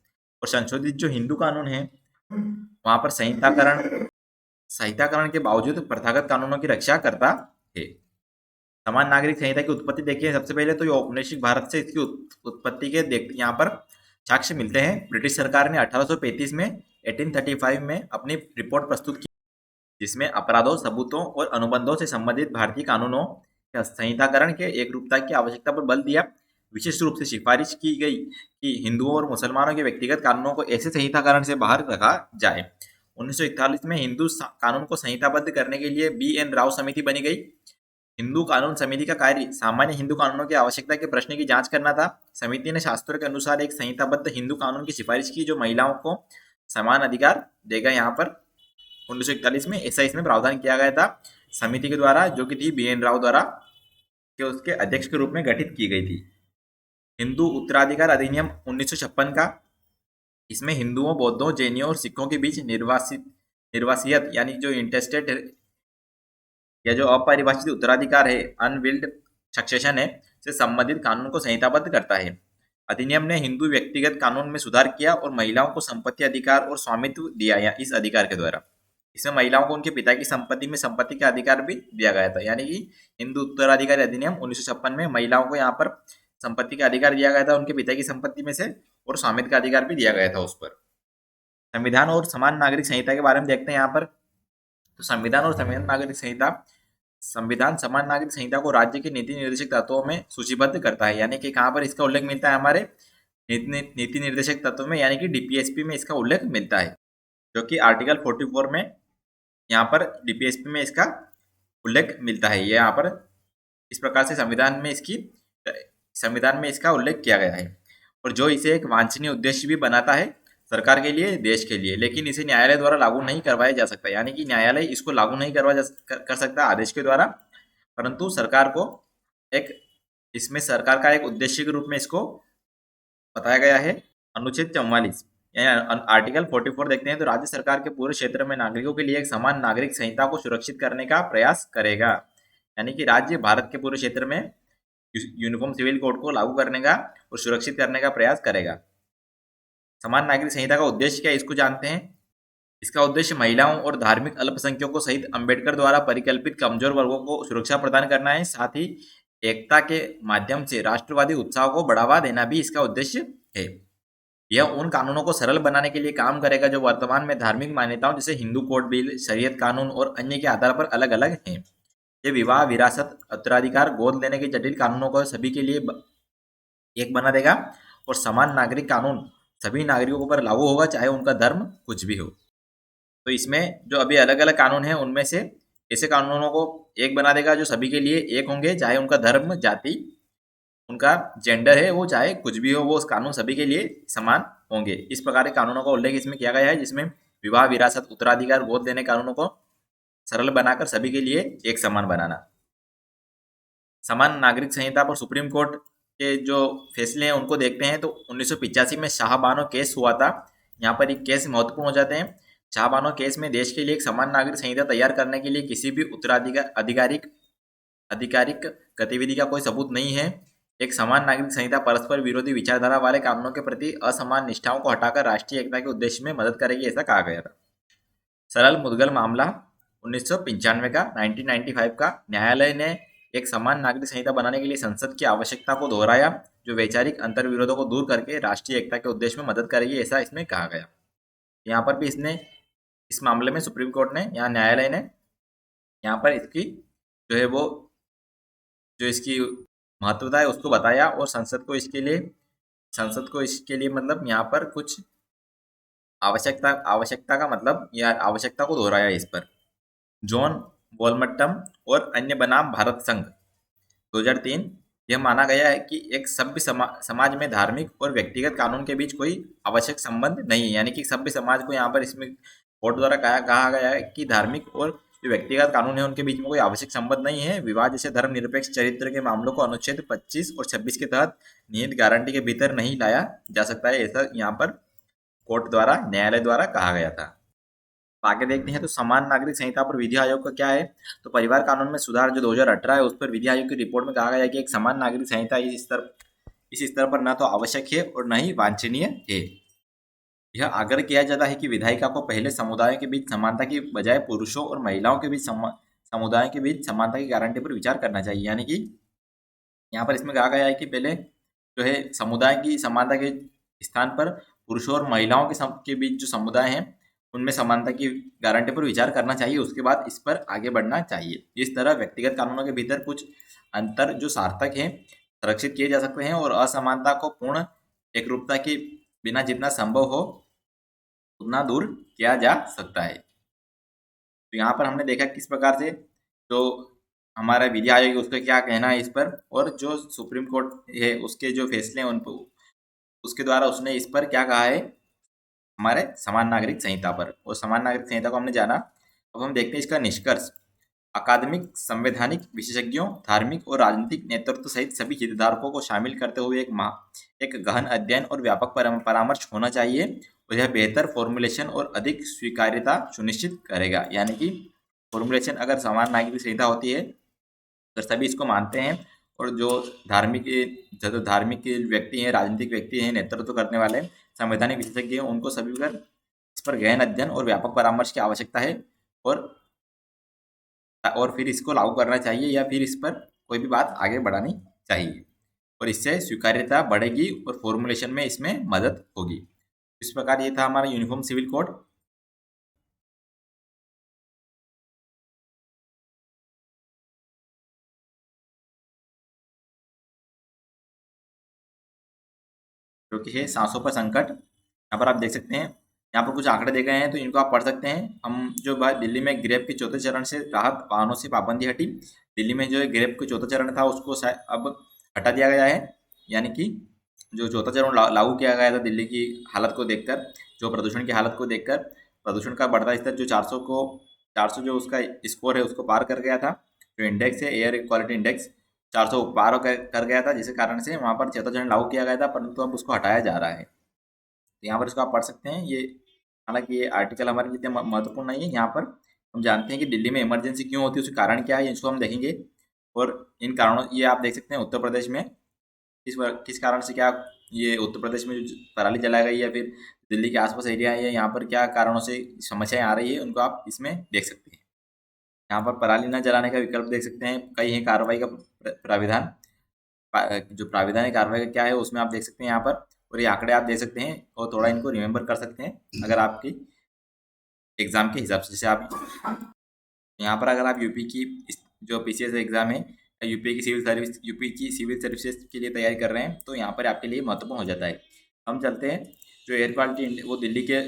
और संशोधित जो हिंदू कानून है वहां पर संहिताकरण के बावजूद प्रथागत कानूनों की रक्षा करता है। समान नागरिक संहिता की उत्पत्ति देखिए। सबसे पहले तो ये औपनिवेशिक भारत से इसकी उत्पत्ति के यहाँ पर साक्ष्य मिलते हैं। ब्रिटिश सरकार ने 1835 में 1835 में अपनी रिपोर्ट प्रस्तुत की, जिसमें अपराधों, सबूतों और अनुबंधों से संबंधित भारतीय कानूनों के संहिताकरण के एकरूपता की आवश्यकता पर बल दिया। विशेष रूप से सिफारिश की गई कि हिंदुओं और मुसलमानों के व्यक्तिगत कानूनों को ऐसे संहिताकरण से बाहर रखा जाए। 1941 में हिंदू कानून को संहिताबद्ध करने के लिए BN राव समिति बनी गई। हिंदू कानून समिति का कार्य सामान्य हिंदू कानूनों की आवश्यकता के प्रश्न की जांच करना था। समिति ने शास्त्रों के अनुसार एक संहिताबद्ध हिंदू कानून की सिफारिश की जो महिलाओं को समान अधिकार देगा। यहाँ पर 1941 में ऐसा इसमें प्रावधान किया गया था। समिति के द्वारा, जो कि थी BN राव द्वारा के उसके अध्यक्ष के रूप में गठित की गई थी। हिंदू उत्तराधिकार अधिनियम 1956 का, इसमें हिंदुओं, बौद्धों, जैनियों और सिखों के बीच निर्वासियत यानी जो इंटेस्टेट या जो अपरिभाषित उत्तराधिकार है, अनविल्ड सक्सेशन है, से संबंधित कानून को संहिताबद्ध करता है। अधिनियम ने हिंदू व्यक्तिगत कानून में सुधार किया और महिलाओं को संपत्ति अधिकार और स्वामित्व दिया। या इस अधिकार के द्वारा इसमें महिलाओं को उनके पिता की संपत्ति में संपत्ति का अधिकार भी दिया गया था। यानी कि हिंदू उत्तराधिकारी अधिनियम 1956 में महिलाओं को यहाँ पर संपत्ति का अधिकार दिया गया था उनके पिता की संपत्ति में से, और स्वामित्व का अधिकार भी दिया गया था उस पर। संविधान और समान नागरिक संहिता के बारे में देखते हैं यहाँ पर। तो संविधान और समान नागरिक संहिता, संविधान समान नागरिक संहिता को राज्य के नीति निर्देशक तत्वों में सूचीबद्ध करता है। यानी कि कहाँ पर इसका उल्लेख मिलता है, हमारे नीति निर्देशक तत्व में, यानी कि DPSP में इसका उल्लेख मिलता है, जो कि आर्टिकल 44 में यहाँ पर DPSP में इसका उल्लेख मिलता है। ये यहाँ पर इस प्रकार से संविधान में इसका उल्लेख किया गया है। और जो इसे एक वांछनीय उद्देश्य भी बनाता है सरकार के लिए, देश के लिए, लेकिन इसे न्यायालय द्वारा लागू नहीं करवाया जा सकता। यानी कि न्यायालय इसको लागू नहीं कर सकता आदेश के द्वारा, परंतु सरकार को इसमें सरकार का एक उद्देश्य के रूप में इसको बताया गया है। अनुच्छेद 44 आर्टिकल 44 देखते हैं तो राज्य सरकार के पूरे क्षेत्र में नागरिकों के लिए एक समान नागरिक संहिता को सुरक्षित करने का प्रयास करेगा। यानी कि राज्य भारत के पूरे क्षेत्र में यूनिफॉर्म सिविल कोड को लागू करने का और सुरक्षित करने का प्रयास करेगा। समान नागरिक संहिता का उद्देश्य क्या है, इसको जानते हैं। इसका उद्देश्य महिलाओं और धार्मिक अल्पसंख्यकों सहित अंबेडकर द्वारा परिकल्पित कमजोर वर्गों को सुरक्षा प्रदान करना है। साथ ही एकता के माध्यम से राष्ट्रवादी उत्साह को बढ़ावा देना भी इसका उद्देश्य है। यह उन कानूनों को सरल बनाने के लिए काम करेगा जो वर्तमान में धार्मिक मान्यताओं जैसे हिंदू कोड बिल, शरीयत कानून और अन्य के आधार पर अलग अलग हैं। ये विवाह, विरासत, उत्तराधिकार, गोद लेने के जटिल कानूनों को सभी के लिए एक बना देगा। और समान नागरिक कानून सभी नागरिकों पर लागू होगा, चाहे उनका धर्म कुछ भी हो। तो इसमें जो अभी अलग अलग कानून हैं उनमें से ऐसे कानूनों को एक बना देगा जो सभी के लिए एक होंगे, चाहे उनका धर्म, जाति, उनका जेंडर है वो चाहे कुछ भी हो, वो उस कानून सभी के लिए समान होंगे। इस प्रकार के कानूनों का उल्लेख इसमें किया गया है, जिसमें विवाह, विरासत, उत्तराधिकार, गोद लेने कानूनों को सरल बनाकर सभी के लिए एक समान बनाना। समान नागरिक संहिता पर सुप्रीम कोर्ट के जो फैसले हैं उनको देखते हैं तो 1985 में शाहबानो केस हुआ था। यहाँ पर एक केस महत्वपूर्ण हो जाते हैं। शाहबानो केस में देश के लिए एक समान नागरिक संहिता तैयार करने के लिए किसी भी आधिकारिक गतिविधि का कोई सबूत नहीं है। एक समान नागरिक संहिता परस्पर विरोधी विचारधारा वाले कानूनों के प्रति असमान निष्ठाओं को हटाकर राष्ट्रीय एकता के उद्देश्य में मदद करेगी, ऐसा कहा गया था। सरल मुद्गल मामला 1995 का 1995 का न्यायालय ने एक समान नागरिक संहिता बनाने के लिए संसद की आवश्यकता को दोहराया, जो वैचारिक अंतर्विरोधों को दूर करके राष्ट्रीय एकता के उद्देश्य में मदद करेगी, ऐसा इसमें कहा गया। यहाँ पर भी इसने इस मामले में सुप्रीम कोर्ट ने, यहाँ न्यायालय ने यहाँ पर इसकी जो है वो जो इसकी महत्वता है उसको बताया, और संसद को इसके लिए मतलब यहाँ पर कुछ आवश्यकता का मतलब या आवश्यकता को दोहराया इस पर। जॉन वॉलमट्टम और अन्य बनाम भारत संघ 2003। यह माना गया है कि एक सभ्य समाज में धार्मिक और व्यक्तिगत कानून के बीच कोई आवश्यक संबंध नहीं है, यानी कि सभ्य समाज को यहाँ पर इसमें कोर्ट द्वारा कहा गया है कि धार्मिक और जो व्यक्तिगत कानून है उनके बीच में कोई आवश्यक संबंध नहीं है। विवाह जैसे धर्मनिरपेक्ष चरित्र के मामलों को अनुच्छेद 25 और 26 के तहत निहित गारंटी के भीतर नहीं लाया जा सकता है, ऐसा यहाँ पर कोर्ट द्वारा, न्यायालय द्वारा कहा गया था। आगे देखते हैं तो समान नागरिक संहिता पर विधि आयोग का क्या है। तो परिवार कानून में सुधार जो 2018 है उस पर विधि आयोग की रिपोर्ट में कहा गया है कि एक समान नागरिक संहिता इस स्तर पर न तो आवश्यक है और न ही वांछनीय है। यह आग्रह किया जाता है कि विधायिका को पहले समुदायों के बीच समानता की बजाय पुरुषों और महिलाओं के बीच समुदायों के बीच समानता की गारंटी पर विचार करना चाहिए, यानी कि यहाँ पर इसमें कहा गया है कि पहले जो है समुदाय की समानता के स्थान पर पुरुषों और महिलाओं के बीच जो समुदाय हैं उनमें समानता की गारंटी पर विचार करना चाहिए, उसके बाद इस पर आगे बढ़ना चाहिए। इस तरह व्यक्तिगत कानूनों के भीतर कुछ अंतर जो सार्थक हैं संरक्षित किए जा सकते हैं और असमानता को पूर्ण एकरूपता के बिना जितना संभव हो उतना दूर किया जा सकता है। तो यहाँ पर हमने देखा किस प्रकार से जो हमारा विधि आयोग उसका क्या कहना है इस पर, और जो सुप्रीम कोर्ट है उसके जो फैसले हैं उन पर उसके द्वारा उसने इस पर क्या कहा है हमारे समान नागरिक संहिता पर, और समान नागरिक संहिता को हमने जाना। अब हम देखते हैं इसका निष्कर्ष। अकादमिक, संवैधानिक विशेषज्ञों, धार्मिक और राजनीतिक नेतृत्व सहित सभी हितधारकों को शामिल करते हुए एक गहन अध्ययन और व्यापक परामर्श होना चाहिए, और यह बेहतर फॉर्मुलेशन और अधिक स्वीकार्यता सुनिश्चित करेगा। यानी कि फॉर्मुलेशन अगर समान नागरिक संहिता होती है तो सभी इसको मानते हैं, और जो धार्मिक व्यक्ति हैं, राजनीतिक व्यक्ति हैं, नेतृत्व करने वाले संवैधानिक विशेषज्ञ हैं, उनको सभी पर इस पर गहन अध्ययन और व्यापक परामर्श की आवश्यकता है, और फिर इसको लागू करना चाहिए या फिर इस पर कोई भी बात आगे बढ़ानी चाहिए, और इससे स्वीकार्यता बढ़ेगी और फॉर्मुलेशन में इसमें मदद होगी। इस प्रकार ये था हमारा यूनिफॉर्म सिविल कोड। जो कि है सांसों पर संकट। यहाँ पर आप देख सकते हैं, यहाँ पर कुछ आंकड़े दिए गए हैं तो इनको आप पढ़ सकते हैं। हम जो बात दिल्ली में ग्रेप के चौथे चरण से राहत वाहनों से पाबंदी हटी। दिल्ली में जो ग्रेप के चौथा चरण था उसको अब हटा दिया गया है, यानी कि जो चौथा चरण लागू किया गया था दिल्ली की हालत को देखकर, जो प्रदूषण की हालत को देखकर, प्रदूषण का बढ़ता स्तर जो 400 जो उसका स्कोर है उसको पार कर गया था, जो इंडेक्स है एयर क्वालिटी इंडेक्स 400 पार कर गया था, जिसके कारण से वहाँ पर चौथा चरण लागू किया गया था, परंतु अब उसको हटाया जा रहा है। तो यहाँ पर इसको आप पढ़ सकते हैं। ये हालांकि ये आर्टिकल हमारे लिए इतना महत्वपूर्ण नहीं है। यहाँ पर हम जानते हैं कि दिल्ली में इमरजेंसी क्यों होती है, उसके कारण क्या है, इसको हम देखेंगे। और इन कारणों ये आप देख सकते हैं उत्तर प्रदेश में किस कारण से, क्या ये उत्तर प्रदेश में जो पराली जलाई गई या फिर दिल्ली के आसपास एरिया है यहाँ पर क्या कारणों से समस्याएं आ रही है, उनको आप इसमें देख सकते हैं। यहाँ पर पराली न जलाने का विकल्प देख सकते हैं, कई है कार्रवाई का प्राविधान। जो प्राविधान है कार्रवाई का क्या है उसमें आप देख सकते हैं यहाँ पर, और ये आंकड़े आप देख सकते हैं और थोड़ा इनको रिमेंबर कर सकते हैं अगर आपकी एग्जाम के हिसाब से। जैसे आप यहाँ पर अगर आप यूपी की जो पीसीएस एग्जाम है, यूपी की सिविल सर्विसेज के लिए तैयारी कर रहे हैं, तो यहाँ पर आपके लिए महत्वपूर्ण हो जाता है। हम चलते हैं जो एयर क्वालिटी वो दिल्ली के,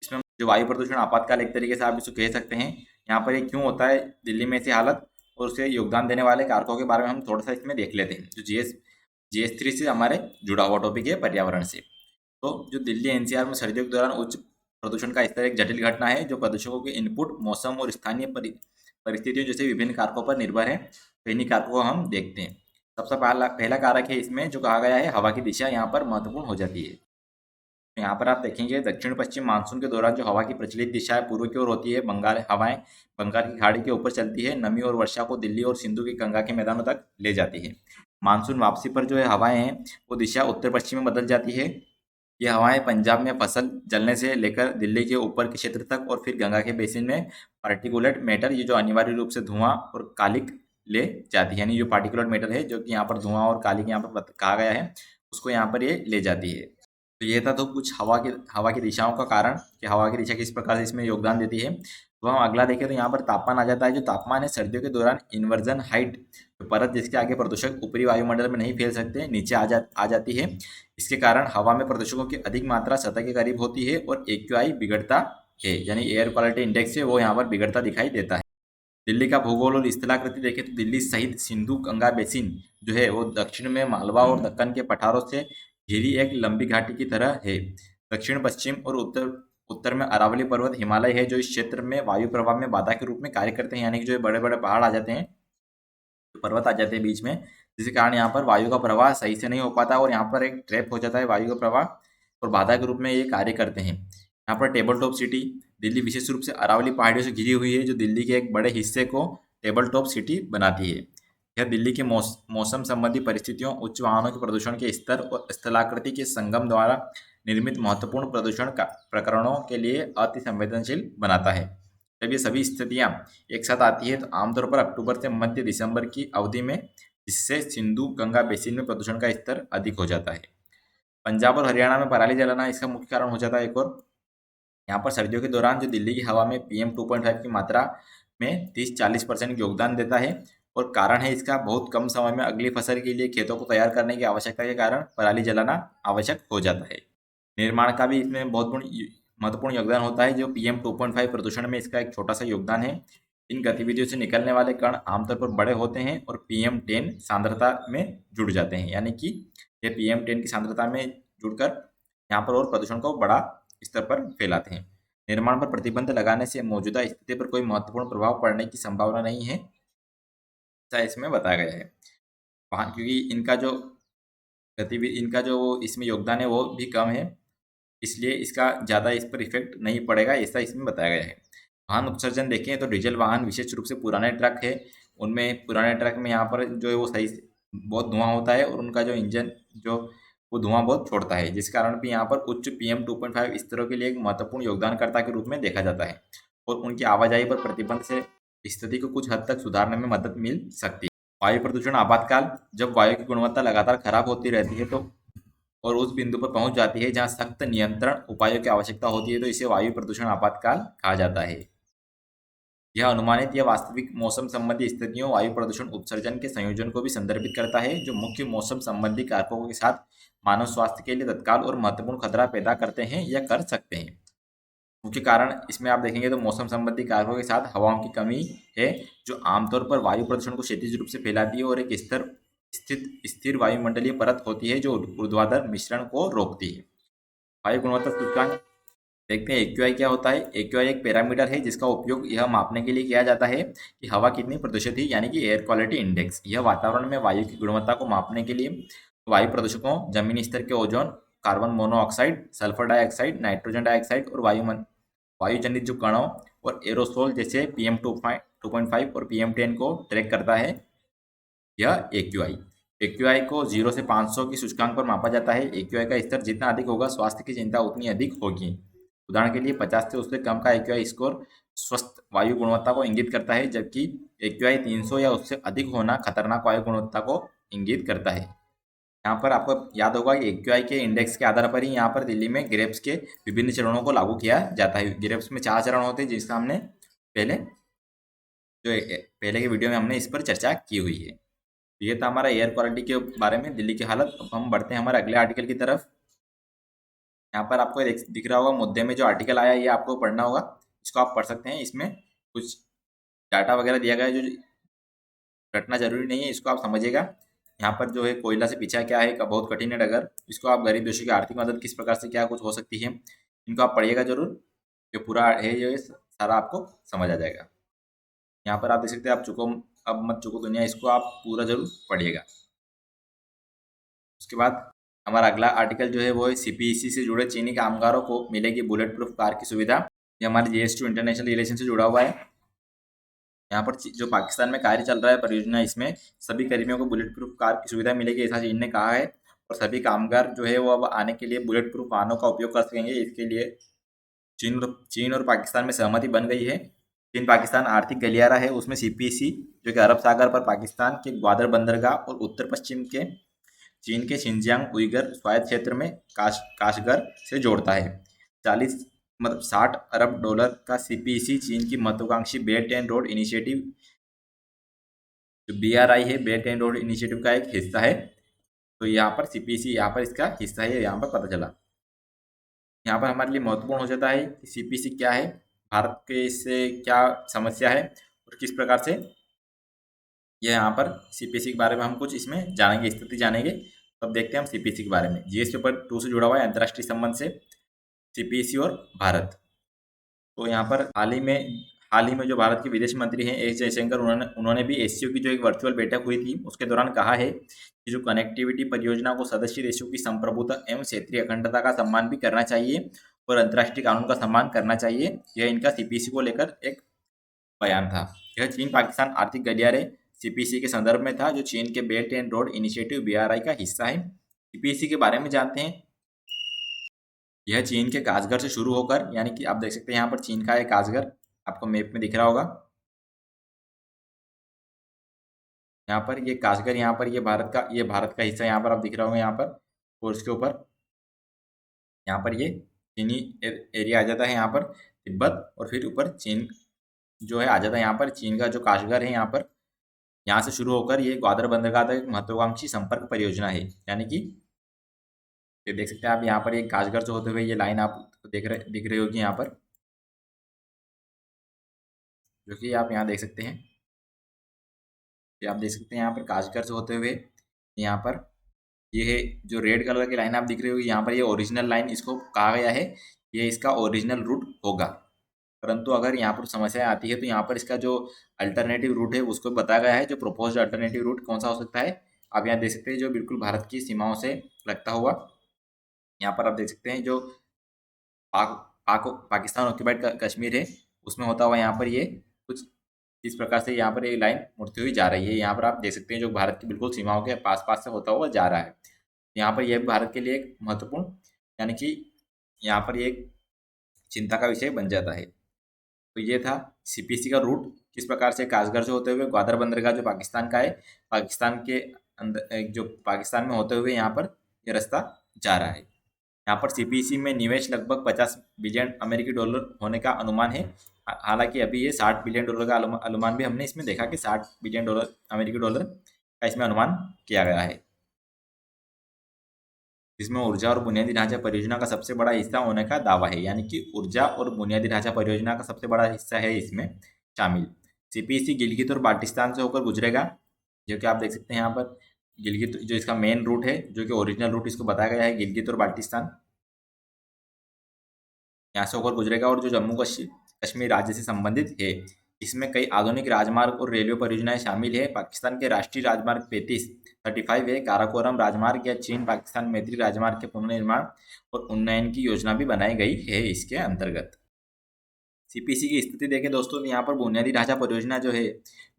इसमें जो वायु प्रदूषण आपातकाल एक तरीके से आप इसको कह सकते हैं। यहाँ पर ये क्यों होता है दिल्ली में ऐसी हालत, और उससे योगदान देने वाले कारकों के बारे में हम थोड़ा सा इसमें देख लेते हैं, जो GS3 से हमारे जुड़ा हुआ टॉपिक है पर्यावरण से। तो जो दिल्ली NCR में सर्दियों के दौरान उच्च प्रदूषण का स्तर एक जटिल घटना है जो प्रदूषकों के इनपुट, मौसम और स्थानीय परिस्थितियों जैसे विभिन्न कारकों पर निर्भर है। तो इन्हीं कारकों को हम देखते हैं। सबसे पहला कारक है इसमें जो कहा गया है हवा की दिशा, यहाँ पर महत्वपूर्ण हो जाती है। यहाँ पर आप देखेंगे दक्षिण पश्चिम मानसून के दौरान जो हवा की प्रचलित दिशा है पूर्व की ओर होती है। हवाएं बंगाल की खाड़ी के ऊपर चलती है, नमी और वर्षा को दिल्ली और सिंधु की गंगा के मैदानों तक ले जाती है। मानसून वापसी पर जो है हवाएं हैं वो दिशा उत्तर पश्चिम में बदल जाती है, ये हवाएं पंजाब में फसल जलने से लेकर दिल्ली के ऊपर के क्षेत्र तक और फिर गंगा के बेसिन में पार्टिकुलेट मैटर, ये जो अनिवार्य रूप से धुआं और कालिक ले जाती है, यानी जो पार्टिकुलेट मैटर है जो कि यहाँ पर धुआं और कालिक यहाँ पर कहा गया है, उसको यहाँ पर ये ले जाती है। तो ये था तो कुछ हवा की दिशाओं का कारण कि हवा की दिशा किस प्रकार से इसमें योगदान देती है। तो हम अगला देखें तो यहाँ पर तापमान आ जाता है। जो तापमान है सर्दियों के दौरान इन्वर्जन हाइट, जो परत जिसके आगे प्रदूषक ऊपरी वायुमंडल में नहीं फैल सकते, नीचे आ जाती है। इसके कारण हवा में प्रदूषकों की अधिक मात्रा सतह के करीब होती है और AQI बिगड़ता है, यानी एयर क्वालिटी इंडेक्स है वो यहाँ पर बिगड़ता दिखाई देता है। दिल्ली का भूगोल और स्थलाकृति देखें तो दिल्ली सहित सिंधु गंगा बेसिन जो है वो दक्षिण में मालवा और दक्कन के पठारों से घिरी एक लंबी घाटी की तरह है। दक्षिण पश्चिम और उत्तर उत्तर में अरावली पर्वत हिमालय है, जो इस क्षेत्र में वायु प्रवाह में बाधा के रूप में कार्य करते हैं, यानी कि जो बड़े बड़े पहाड़ आ जाते हैं, पर्वत आ जाते हैं बीच में, जिसके कारण यहाँ पर वायु का प्रवाह सही से नहीं हो पाता और यहाँ पर एक ट्रैप हो जाता है वायु का प्रवाह, और बाधा के रूप में ये कार्य करते हैं। यहाँ पर टेबल टॉप सिटी दिल्ली विशेष रूप से अरावली पहाड़ियों से घिरी हुई है, जो दिल्ली के एक बड़े हिस्से को टेबल टॉप सिटी बनाती है। यह दिल्ली के मौसम संबंधी परिस्थितियों, उच्च वाहनों के प्रदूषण के स्तर और स्थलाकृति के संगम द्वारा निर्मित महत्वपूर्ण प्रदूषण प्रकरणों के लिए अति संवेदनशील बनाता है। जब ये सभी स्थितियां एक साथ आती है तो आमतौर पर अक्टूबर से मध्य दिसंबर की अवधि में, जिससे सिंधु गंगा बेसिन में प्रदूषण का स्तर अधिक हो जाता है। पंजाब और हरियाणा में पराली जलाना इसका मुख्य कारण हो जाता है। एक और यहाँ पर सर्दियों के दौरान जो दिल्ली की हवा में PM2.5 की मात्रा में 30-40% योगदान देता है, और कारण है इसका बहुत कम समय में अगली फसल के लिए खेतों को तैयार करने की आवश्यकता के कारण पराली जलाना आवश्यक हो जाता है। निर्माण का भी इसमें बहुत महत्वपूर्ण योगदान होता है। जो PM2.5 प्रदूषण में इसका एक छोटा सा योगदान है। इन गतिविधियों से निकलने वाले कण आमतौर पर बड़े होते हैं और PM10 सांद्रता में जुड़ जाते हैं, यानी कि ये PM10 की सांद्रता में जुड़कर यहाँ पर और प्रदूषण को बड़ा स्तर पर फैलाते हैं। निर्माण पर प्रतिबंध लगाने से मौजूदा स्थिति पर कोई महत्वपूर्ण प्रभाव पड़ने की संभावना नहीं है, ऐसा इसमें बताया गया है। वहाँ क्योंकि इनका जो इसमें योगदान है वो भी कम है, इसलिए इसका ज़्यादा इस पर इफेक्ट नहीं पड़ेगा, ऐसा इसमें बताया गया है। वाहन उत्सर्जन देखें तो डीजल वाहन विशेष रूप से पुराने ट्रक है, उनमें पुराने ट्रक में यहाँ पर जो है वो सही से बहुत धुआं होता है और उनका जो इंजन जो वो धुआं बहुत छोड़ता है, जिस कारण भी यहाँ पर उच्च PM2.5 स्तरों के लिए एक महत्वपूर्ण योगदानकर्ता के रूप में देखा जाता है, और उनकी आवाजाही पर प्रतिबंध से स्थिति को कुछ हद तक सुधारने में मदद मिल सकती है। वायु प्रदूषण आपातकाल, जब वायु की गुणवत्ता लगातार खराब होती रहती है तो और उस बिंदु पर पहुंच जाती है जहां सख्त नियंत्रण उपायों की आवश्यकता होती है, तो इसे वायु प्रदूषण आपातकाल कहा जाता है। यह अनुमानित या वास्तविक मौसम संबंधी स्थितियों, वायु प्रदूषण उत्सर्जन के संयोजन को भी संदर्भित करता है, जो मुख्य मौसम संबंधी कारकों के साथ मानव स्वास्थ्य के लिए तत्काल और महत्वपूर्ण खतरा पैदा करते हैं या कर सकते हैं। मुख्य कारण इसमें आप देखेंगे तो मौसम संबंधी कारकों के साथ हवाओं की कमी है, जो आमतौर पर वायु प्रदूषण को क्षैतिज रूप से फैलाती है और एक स्थिर वायुमंडलीय परत होती है जो ऊर्ध्वाधर मिश्रण को रोकती है। वायु गुणवत्ता सूचकांक देखते हैं। AQI क्या होता है। AQI एक पैरामीटर है जिसका उपयोग यह मापने के लिए किया जाता है कि हवा कितनी प्रदूषित है, यानी कि एयर क्वालिटी इंडेक्स। यह वातावरण में वायु की गुणवत्ता को मापने के लिए वायु प्रदूषकों, जमीनी स्तर के ozone, carbon monoxide, sulphur dioxide, nitrogen dioxide और वायुजनित जो कणों और एरोसोल जैसे PM2.5 और PM10 को ट्रैक करता है यह AQI। AQI को 0 से 500 की सूचकांक पर मापा जाता है। AQI का स्तर जितना अधिक होगा, स्वास्थ्य की चिंता उतनी अधिक होगी। उदाहरण के लिए 50 से उससे कम का AQI स्कोर स्वस्थ वायु गुणवत्ता को इंगित करता है, जबकि AQI 300 या उससे अधिक होना खतरनाक वायु गुणवत्ता को इंगित करता है। यहाँ पर आपको याद होगा कि AQI के इंडेक्स के आधार पर ही यहाँ पर दिल्ली में ग्रेप्स के विभिन्न चरणों को लागू किया जाता है। ग्रेप्स में 4 चरण होते हैं, जिसका हमने पहले के वीडियो में हमने इस पर चर्चा की हुई है। ये था हमारा एयर क्वालिटी के बारे में, दिल्ली की हालत। अब हम बढ़ते हैं हमारे अगले आर्टिकल की तरफ। यहाँ पर आपको दिख रहा होगा मुद्दे में जो आर्टिकल आया है, ये आपको पढ़ना होगा। इसको आप पढ़ सकते हैं। इसमें कुछ डाटा वगैरह दिया गया है जो रटना जरूरी नहीं है, इसको आप समझिएगा। यहाँ पर जो है कोयला से पीछा क्या है, बहुत कठिन है डगर। इसको आप गरीब देशों की आर्थिक मदद किस प्रकार से क्या कुछ हो सकती है, इनको आप पढ़िएगा जरूर। ये पूरा है, ये सारा आपको समझ आ जाएगा। यहाँ पर आप देख सकते हैं, आप चुको अब मत चुको दुनिया, इसको आप पूरा जरूर पढ़िएगा। उसके बाद हमारा अगला आर्टिकल जो है वो है CPEC से जुड़े चीनी कामगारों को मिलेगी बुलेट प्रूफ कार की सुविधा। ये हमारे GS2 इंटरनेशनल रिलेशन से जुड़ा हुआ है। यहाँ पर जो पाकिस्तान में कार्य चल रहा है परियोजना, इसमें सभी कर्मियों को बुलेट प्रूफ कार की सुविधा मिलेगी, ऐसा चीन ने कहा है। और सभी कामगार जो है वो अब आने के लिए बुलेट प्रूफ वाहनों का उपयोग कर सकेंगे। इसके लिए चीन और पाकिस्तान में सहमति बन गई है। चीन पाकिस्तान आर्थिक गलियारा है, उसमें सीपीसी जो कि अरब सागर पर पाकिस्तान के ग्वादर बंदरगाह और उत्तर पश्चिम के चीन के शिनजियांग उइगर स्वायत्त क्षेत्र में काशगर से जोड़ता है। 60 अरब डॉलर का सीपीसी चीन की महत्वाकांक्षी बेल्ट एंड रोड इनिशिएटिव जो बीआरआई है, बेल्ट एंड रोड इनिशिएटिव का एक हिस्सा है। तो यहाँ पर सीपीसी यहाँ पर इसका हिस्सा है, यहाँ पर पता चला। यहाँ पर हमारे लिए महत्वपूर्ण हो जाता है कि सीपीसी क्या है, भारत के इससे क्या समस्या है और किस प्रकार से ये यहाँ पर सीपीसी के बारे में हम कुछ इसमें जानेंगे, स्थिति जानेंगे। तो अब देखते हैं हम सीपीसी के बारे में। जीएस पेपर 2 से जुड़ा हुआ है, अंतर्राष्ट्रीय संबंध से सीपीसी और भारत। तो यहाँ पर हाल ही में जो भारत के विदेश मंत्री हैं एस जयशंकर, उन्होंने भी एससीओ की जो एक वर्चुअल बैठक हुई थी उसके दौरान कहा है कि जो कनेक्टिविटी परियोजना को सदस्य देशों की संप्रभुता एवं क्षेत्रीय अखंडता का सम्मान भी करना चाहिए और अंतर्राष्ट्रीय कानून का सम्मान करना चाहिए। यह इनका सीपीसी को लेकर एक बयान था। यह चीन पाकिस्तान आर्थिक गलियारे सीपीसी के संदर्भ में था, जो चीन के belt and road initiative BRI का हिस्सा है। सीपीसी के बारे में जानते हैं। यह चीन के काशगर से शुरू होकर, यानी कि आप देख सकते हैं यहाँ पर चीन का एक काशगर आपको मैप में दिख रहा होगा। यहाँ पर ये काशगर, यहाँ पर ये भारत का हिस्सा यहाँ पर आप दिख रहा होगा यहाँ पर। और उसके ऊपर यहाँ पर ये चीनी एरिया आ जाता है, यहाँ पर तिब्बत, और फिर ऊपर चीन जो है आ जाता है। यहाँ पर चीन का जो काशगर है यहाँ पर, यहाँ से शुरू होकर ये ग्वादर बंदरगाह तक एक महत्वाकांक्षी संपर्क परियोजना है। यानी कि ये देख सकते हैं आप यहाँ पर एक काशगर से होते हुए ये लाइन आप दिख रही होगी यहाँ पर, जो कि आप यहाँ देख सकते हैं। ये आप देख सकते हैं यहाँ पर काशगर से होते हुए यहाँ पर ये जो रेड कलर की लाइन आप दिख रही होगी यहाँ पर, ये ओरिजिनल लाइन इसको कहा गया है, ये इसका ओरिजिनल रूट होगा। परंतु अगर यहाँ पर समस्याएं आती है तो यहाँ पर इसका जो अल्टरनेटिव रूट है उसको बताया गया है। जो प्रपोज्ड अल्टरनेटिव रूट कौन सा हो सकता है, आप यहाँ देख सकते हैं, जो बिल्कुल भारत की सीमाओं से लगता हुआ। यहाँ पर आप देख सकते हैं जो पाक पाक पाकिस्तान ऑक्यूपाइड कश्मीर है उसमें होता हुआ यहाँ पर ये कुछ इस प्रकार से यहाँ पर ये लाइन मुड़ती हुई जा रही है। यहाँ पर आप देख सकते हैं जो भारत की बिल्कुल सीमाओं के पास पास से होता हुआ जा रहा है। यहाँ पर यह भारत के लिए एक महत्वपूर्ण, यानी कि यहाँ पर ये एक चिंता का विषय बन जाता है। तो ये था सीपीसी का रूट, किस प्रकार से काशगर से होते हुए ग्वादर बंदरगाह जो पाकिस्तान का है, पाकिस्तान के अंदर जो पाकिस्तान में होते हुए यहाँ पर ये रास्ता जा रहा है। यहाँ पर सीपीसी में निवेश लगभग 50 बिलियन अमेरिकी डॉलर होने का अनुमान है। हालांकि अभी ये 60 बिलियन डॉलर का अनुमान भी हमने इसमें देखा कि 60 बिलियन डॉलर अमेरिकी डॉलर का इसमें अनुमान किया गया है, जिसमें ऊर्जा और बुनियादी ढांचा परियोजना का सबसे बड़ा हिस्सा होने का दावा है। यानी कि ऊर्जा और बुनियादी ढांचा परियोजना का सबसे बड़ा हिस्सा है इसमें शामिल। सीपीसी गिलगित और बाल्टिस्तान से होकर गुजरेगा, जो कि आप देख सकते हैं यहाँ पर गिलगित जो इसका मेन रूट है, जो कि ओरिजिनल रूट इसको बताया गया है, गिलगित और बाल्टिस्तान यहाँ से होकर गुजरेगा और जो जम्मू कश्मीर राज्य से संबंधित है। इसमें कई आधुनिक राजमार्ग और रेलवे परियोजनाएं शामिल है। पाकिस्तान के राष्ट्रीय राजमार्ग 35 है, काराकोरम राजमार्ग या चीन पाकिस्तान मैत्री राजमार्ग के पुनर्निर्माण और उन्नयन की योजना भी बनाई गई है इसके अंतर्गत। सीपीसी की स्थिति देखें दोस्तों, यहाँ पर बुनियादी ढांचा परियोजना जो है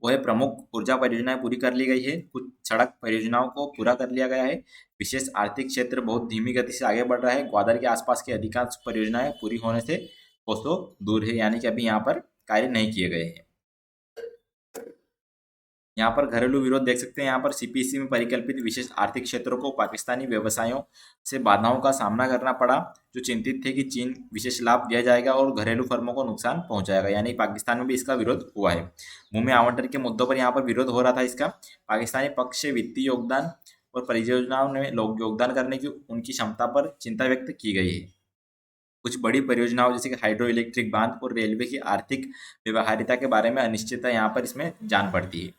वो है, प्रमुख ऊर्जा परियोजनाएं पूरी कर ली गई है, कुछ सड़क परियोजनाओं को पूरा कर लिया गया है। विशेष आर्थिक क्षेत्र बहुत धीमी गति से आगे बढ़ रहा है। ग्वादर के आसपास की अधिकांश परियोजनाएं पूरी होने से कोसों दूर है, यानी कि अभी यहाँ पर कार्य नहीं किए गए हैं। यहाँ पर घरेलू विरोध देख सकते हैं। यहाँ पर सीपीसी में परिकल्पित विशेष आर्थिक क्षेत्रों को पाकिस्तानी व्यवसायों से बाधाओं का सामना करना पड़ा, जो चिंतित थे कि चीन विशेष लाभ दिया जाएगा और घरेलू फर्मों को नुकसान पहुंचाएगा। यानी पाकिस्तान में भी इसका विरोध हुआ है। भूमि आवंटन के मुद्दों पर यहाँ पर विरोध हो रहा था इसका। पाकिस्तानी पक्ष से वित्तीय योगदान और परियोजनाओं में योगदान करने की उनकी क्षमता पर चिंता व्यक्त की गई है। कुछ बड़ी परियोजनाओं जैसे कि हाइड्रो इलेक्ट्रिक बांध और रेलवे की आर्थिक व्यवहारिता के बारे में अनिश्चितता यहाँ पर इसमें जान पड़ती है।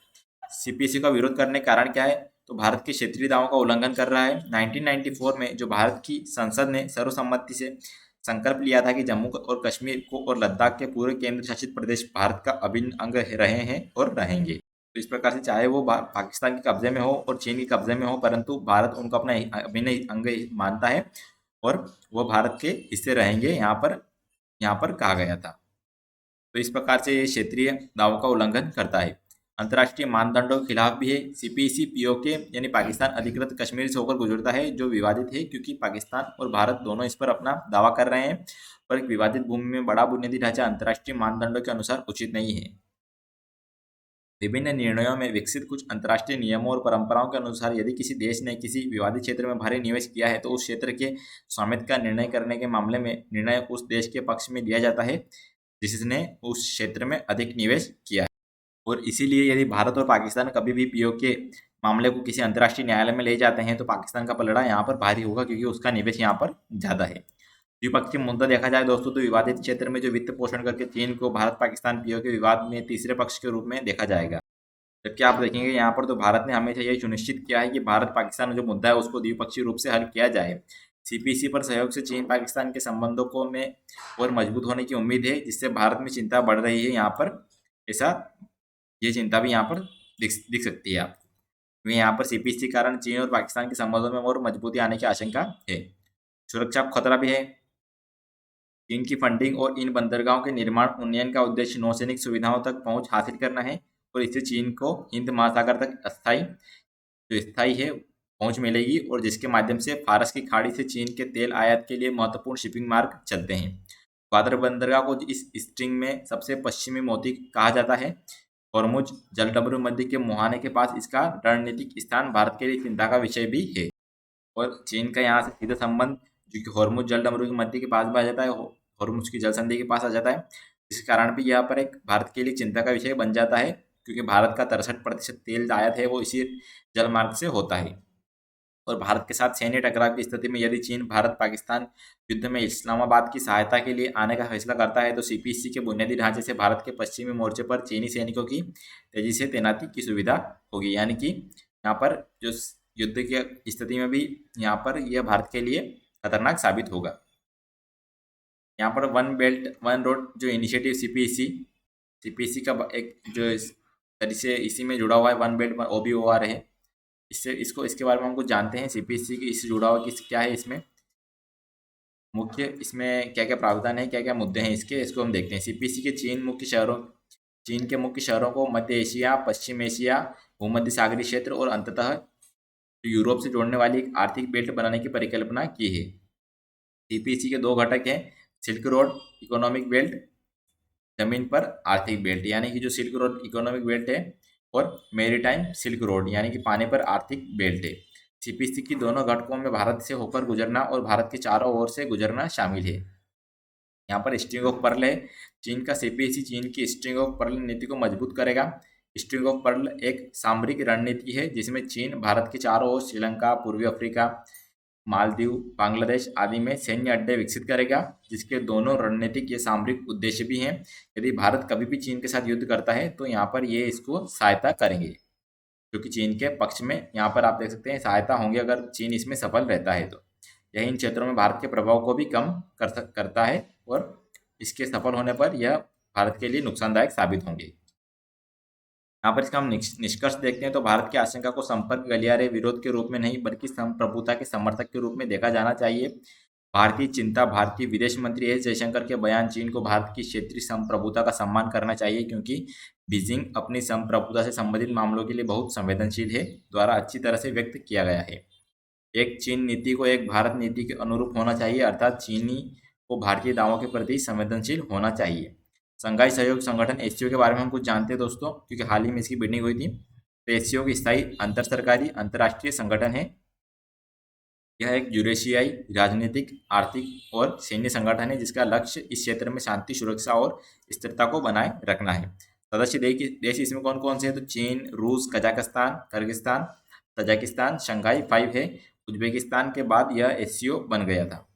सीपीसी का विरोध करने का कारण क्या है, तो भारत के क्षेत्रीय दावों का उल्लंघन कर रहा है। 1994 में जो भारत की संसद ने सर्वसम्मति से संकल्प लिया था कि जम्मू और कश्मीर को और लद्दाख के पूरे केंद्र शासित प्रदेश भारत का अभिन्न अंग रहे हैं और रहेंगे। तो इस प्रकार से चाहे वो पाकिस्तान के कब्जे में हो और चीन के कब्जे में हो, परंतु भारत उनको अपना अभिन्न अंग मानता है और वो भारत के हिस्से रहेंगे, यहाँ पर कहा गया था। तो इस प्रकार से ये क्षेत्रीय दावों का उल्लंघन करता है। अंतर्राष्ट्रीय मानदंडों के खिलाफ भी है। सीपीसी पीओके यानी पाकिस्तान अधिकृत कश्मीर से होकर गुजरता है, जो विवादित है क्योंकि पाकिस्तान और भारत दोनों इस पर अपना दावा कर रहे हैं, पर एक विवादित भूमि में बड़ा बुनियादी ढांचा अंतर्राष्ट्रीय मानदंडों के अनुसार उचित नहीं है। विभिन्न निर्णयों में विकसित कुछ अंतर्राष्ट्रीय नियमों और परंपराओं के अनुसार यदि किसी देश ने किसी विवादित क्षेत्र में भारी निवेश किया है तो उस क्षेत्र के स्वामित्व का निर्णय करने के मामले में निर्णय उस देश के पक्ष में दिया जाता है जिसने उस क्षेत्र में अधिक निवेश किया है। और इसीलिए यदि भारत और पाकिस्तान कभी भी पीओके मामले को किसी अंतर्राष्ट्रीय न्यायालय में ले जाते हैं तो पाकिस्तान का पलड़ा यहाँ पर भारी होगा, क्योंकि उसका निवेश यहाँ पर ज़्यादा है। द्विपक्षीय मुद्दा देखा जाए दोस्तों, तो विवादित क्षेत्र में जो वित्त पोषण करके चीन को भारत पाकिस्तान पीओके विवाद में तीसरे पक्ष के रूप में देखा जाएगा। जबकि आप देखेंगे यहाँ पर तो भारत ने हमेशा यही सुनिश्चित किया है कि भारत पाकिस्तान में जो मुद्दा है उसको द्विपक्षीय रूप से हल किया जाए। सीपीसी पर सहयोग से चीन पाकिस्तान के संबंधों को में और मजबूत होने की उम्मीद है, जिससे भारत में चिंता बढ़ रही है यहाँ पर। ऐसा ये चिंता भी यहाँ पर दिख सकती है आपको, क्योंकि यहाँ पर सीपीसी के कारण चीन और पाकिस्तान के संबंधों में और मजबूती आने की आशंका है। सुरक्षा खतरा भी है। चीन की फंडिंग और इन बंदरगाहों के निर्माण उन्नयन का उद्देश्य नौसैनिक सुविधाओं तक पहुंच हासिल करना है, और इससे चीन को हिंद महासागर तक स्थायी है पहुंच मिलेगी, और जिसके माध्यम से फारस की खाड़ी से चीन के तेल आयात के लिए महत्वपूर्ण शिपिंग मार्ग चलते हैं। ग्वादर बंदरगाह को इस स्ट्रिंग में सबसे पश्चिमी मोती कहा जाता है। हॉर्मुज जलडमरू मध्य के मुहाने के पास इसका रणनीतिक स्थान भारत के लिए चिंता का विषय भी है, और चीन का यहाँ से सीधा संबंध जो कि हॉर्मुज जलडमरू के मध्य के पास भी आ जाता है, हॉर्मुज की जल संधि के पास आ जाता है। इस कारण भी यहाँ पर एक भारत के लिए चिंता का विषय बन जाता है, क्योंकि भारत का 63% तेल आयात है वो इसी जलमार्ग से होता है। और भारत के साथ सैन्य टकराव की स्थिति में यदि चीन भारत पाकिस्तान युद्ध में इस्लामाबाद की सहायता के लिए आने का फैसला करता है तो सीपीसी के बुनियादी ढांचे से भारत के पश्चिमी मोर्चे पर चीनी सैनिकों की तेजी से तैनाती की सुविधा होगी, यानी कि यहाँ पर जो युद्ध की स्थिति में भी यहाँ पर यह भारत के लिए खतरनाक साबित होगा। यहाँ पर वन बेल्ट वन रोड जो इनिशिएटिव सीपीसी का एक जो तरीके से इसी में जुड़ा हुआ है, वन बेल्ट OBOR है। इसको इसके बारे में हम कुछ जानते हैं। सीपीसी की इससे जुड़ा हुआ क्या है, इसमें मुख्य इसमें क्या क्या प्रावधान है, क्या क्या मुद्दे हैं इसको हम देखते हैं। सीपीसी के चीन के मुख्य शहरों को मध्य एशिया, पश्चिम एशिया, भूमध्य सागरीय क्षेत्र और अंततः यूरोप से जोड़ने वाली एक आर्थिक बेल्ट बनाने की परिकल्पना की है। सीपीसी के दो घटक हैं, सिल्क रोड इकोनॉमिक बेल्ट, जमीन पर आर्थिक बेल्ट, यानी कि जो सिल्क रोड इकोनॉमिक बेल्ट है, और मेरीटाइम सिल्क रोड यानी कि पानी पर आर्थिक बेल्ट है। सीपीसी की दोनों घटकों में भारत से होकर गुजरना और भारत के चारों ओर से गुजरना शामिल है। यहाँ पर स्ट्रिंग ऑफ पर्ल है। चीन का सीपीसी चीन की स्ट्रिंग ऑफ पर्ल नीति को मजबूत करेगा। स्ट्रिंग ऑफ पर्ल एक सामरिक रणनीति है जिसमें चीन भारत के चारों ओर श्रीलंका, पूर्वी अफ्रीका, मालदीव, बांग्लादेश आदि में सैन्य अड्डे विकसित करेगा, जिसके दोनों रणनीतिक या सामरिक उद्देश्य भी हैं। यदि भारत कभी भी चीन के साथ युद्ध करता है तो यहाँ पर ये इसको सहायता करेंगे, क्योंकि चीन के पक्ष में यहाँ पर आप देख सकते हैं सहायता होंगे अगर चीन इसमें सफल रहता है तो। यह इन क्षेत्रों में भारत के प्रभाव को भी कम करता है, और इसके सफल होने पर यह भारत के लिए नुकसानदायक साबित होंगे। यहाँ पर इसका हम निष्कर्ष देखते हैं तो भारत की आशंका को संपर्क गलियारे विरोध के रूप में नहीं बल्कि संप्रभुता के समर्थक के रूप में देखा जाना चाहिए। भारतीय चिंता भारतीय विदेश मंत्री एस जयशंकर के बयान चीन को भारत की क्षेत्रीय संप्रभुता का सम्मान करना चाहिए, क्योंकि बीजिंग अपनी संप्रभुता से संबंधित मामलों के लिए बहुत संवेदनशील है द्वारा अच्छी तरह से व्यक्त किया गया है। एक चीन नीति को एक भारत नीति के अनुरूप होना चाहिए, अर्थात चीनी को भारतीय दावों के प्रति संवेदनशील होना चाहिए। संघाई सहयोग संगठन एससीओ के बारे में हम कुछ जानते हैं दोस्तों, क्योंकि हाल ही में इसकी मीटिंग हुई थी। तो एससीओ की स्थायी अंतर सरकारी अंतर्राष्ट्रीय संगठन है। यह एक यूरेशियाई राजनीतिक, आर्थिक और सैन्य संगठन है जिसका लक्ष्य इस क्षेत्र में शांति, सुरक्षा और स्थिरता को बनाए रखना है। सदस्य देश इसमें कौन कौन से हैं तो चीन, रूस, कजाकिस्तान, किर्गिस्तान, तजाकिस्तान, शंघाई 5 है। उज्बेकिस्तान के बाद यह एससीओ बन गया था।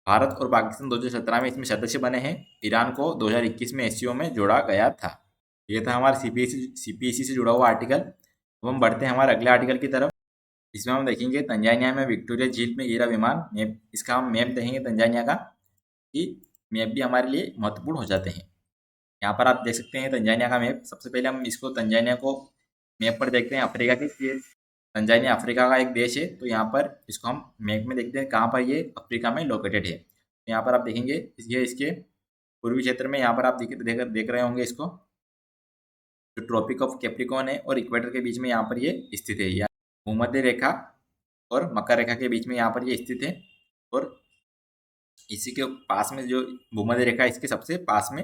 भारत और पाकिस्तान 2017 में इसमें सदस्य बने हैं। ईरान को 2021 में एससीओ में जोड़ा गया था। ये था हमारा सीपीसी से जुड़ा हुआ आर्टिकल। अब हम बढ़ते हैं हमारे अगले आर्टिकल की तरफ। इसमें हम देखेंगे तंजानिया में विक्टोरिया झील में गिरा विमान। मैप इसका हम मैप देखेंगे तंजानिया का, कि मैप भी हमारे लिए महत्वपूर्ण हो जाते हैं। यहाँ पर आप देख सकते हैं तंजानिया का मैप। सबसे पहले हम इसको तंजानिया को मैप पर देखते हैं अफ्रीका के। तंजानिया अफ्रीका का एक देश है, तो यहाँ पर इसको हम मैप में देखते हैं कहाँ पर ये अफ्रीका में लोकेटेड है। तो यहाँ पर आप देखेंगे ये इसके पूर्वी क्षेत्र में, यहाँ पर आप देख रहे होंगे इसको। जो ट्रॉपिक ऑफ कैप्रिकॉर्न है और इक्वेटर के बीच में यहाँ पर ये स्थित है। या भूमध्य रेखा और मकर रेखा के बीच में यहाँ पर ये स्थित है और इसी के पास में जो भूमध्य रेखा इसके सबसे पास में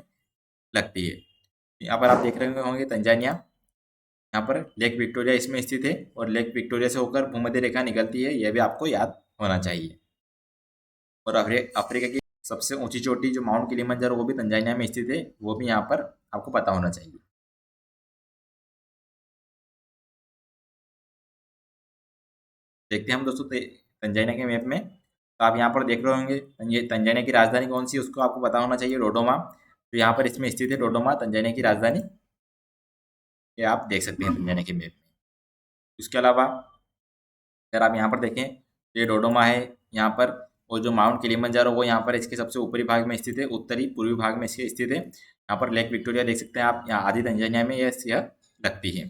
लगती है। यहाँ पर आप देख रहे होंगे तंजानिया, यहाँ पर लेक विक्टोरिया इसमें स्थित है और लेक विक्टोरिया से होकर भूमध्य रेखा निकलती है, यह भी आपको याद होना चाहिए। और अफ्रीका की सबसे ऊंची चोटी जो माउंट किलिमंजारो वो भी तंजानिया में स्थित है, वो भी यहाँ पर आपको पता होना चाहिए। देखते हैं हम दोस्तों तंजानिया के मैप में, तो आप यहाँ पर देख रहे होंगे ये तंजानिया की राजधानी कौन सी है उसको आपको पता होना चाहिए, डोडोमा। तो यहाँ पर इसमें स्थित है डोडोमा, तंजानिया की राजधानी, ये आप देख सकते हैं तंजानिया के मैप में। उसके अलावा अगर आप यहाँ पर देखें तो ये डोडोमा है यहाँ पर, और जो माउंट किलिमंजारो वो यहाँ पर इसके सबसे ऊपरी भाग में स्थित है, उत्तरी पूर्वी भाग में इसके स्थित है। यहाँ पर लेक विक्टोरिया देख सकते हैं आप, यहाँ आधी तंजानिया में यह लगती है।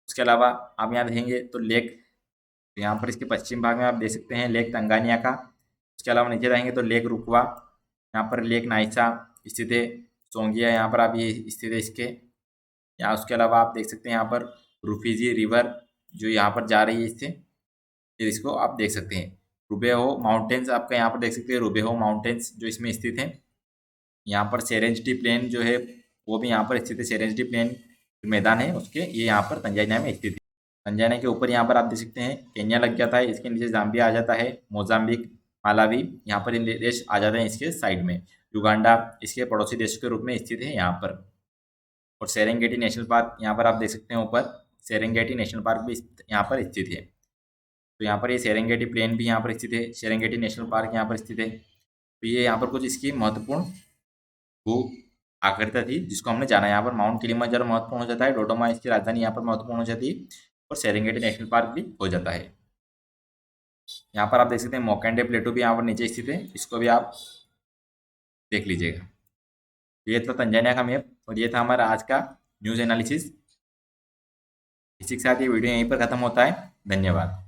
उसके अलावा आप यहाँ देखेंगे तो लेक, यहाँ पर इसके पश्चिम भाग में आप देख सकते हैं लेक तंगानिया का। उसके अलावा नीचे रहेंगे तो लेक रुकवा, यहाँ पर लेक नाइसा स्थित है। सोंगिया यहाँ पर आप ये स्थित है इसके यहाँ। उसके अलावा आप देख सकते हैं यहाँ पर रूफीजी रिवर जो यहाँ पर जा रही है इससे, फिर इसको आप देख सकते हैं। रुबेहो माउंटेन्स आपका यहाँ पर देख सकते हैं, रुबेहो माउंटेन्स जो इसमें स्थित है। यहाँ पर सेरेंजिटी प्लेन जो है वो भी यहाँ पर स्थित है, सेरेंजिटी प्लेन मैदान है उसके, ये यहाँ पर तंजानिया में स्थित है। तंजानिया के ऊपर यहाँ पर आप देख सकते हैं केन्या लग जाता है, इसके नीचे जाम्बिया आ जाता है, मोजाम्बिक, मालावी, यहाँ पर इन देश आ जाते हैं इसके साइड में। युगांडा इसके पड़ोसी देश के रूप में स्थित है यहाँ पर। और सेरेंगेटी नेशनल पार्क यहाँ पर आप देख सकते हैं ऊपर, सेरेंगेटी नेशनल पार्क भी यहाँ पर स्थित है। तो यहाँ पर ये सेरेंगेटी प्लेन भी यहाँ पर स्थित है, सेरेंगेटी नेशनल पार्क यहाँ पर स्थित है। तो ये यहाँ पर कुछ इसकी महत्वपूर्ण भू आकृतियाँ थी जिसको हमने जाना। यहाँ पर माउंट किलिमंजारो महत्वपूर्ण हो जाता है, डोडोमा इसकी राजधानी यहाँ पर महत्वपूर्ण हो जाती है, और सेरेंगेटी नेशनल पार्क भी हो जाता है। यहाँ पर आप देख सकते हैं मोकेंडे प्लेटू भी यहाँ पर नीचे स्थित है, इसको भी आप देख लीजिएगा। ये था तंजानिया का मैप और ये था हमारा आज का न्यूज़ एनालिसिस। इसी के साथ ये वीडियो यहीं पर ख़त्म होता है। धन्यवाद।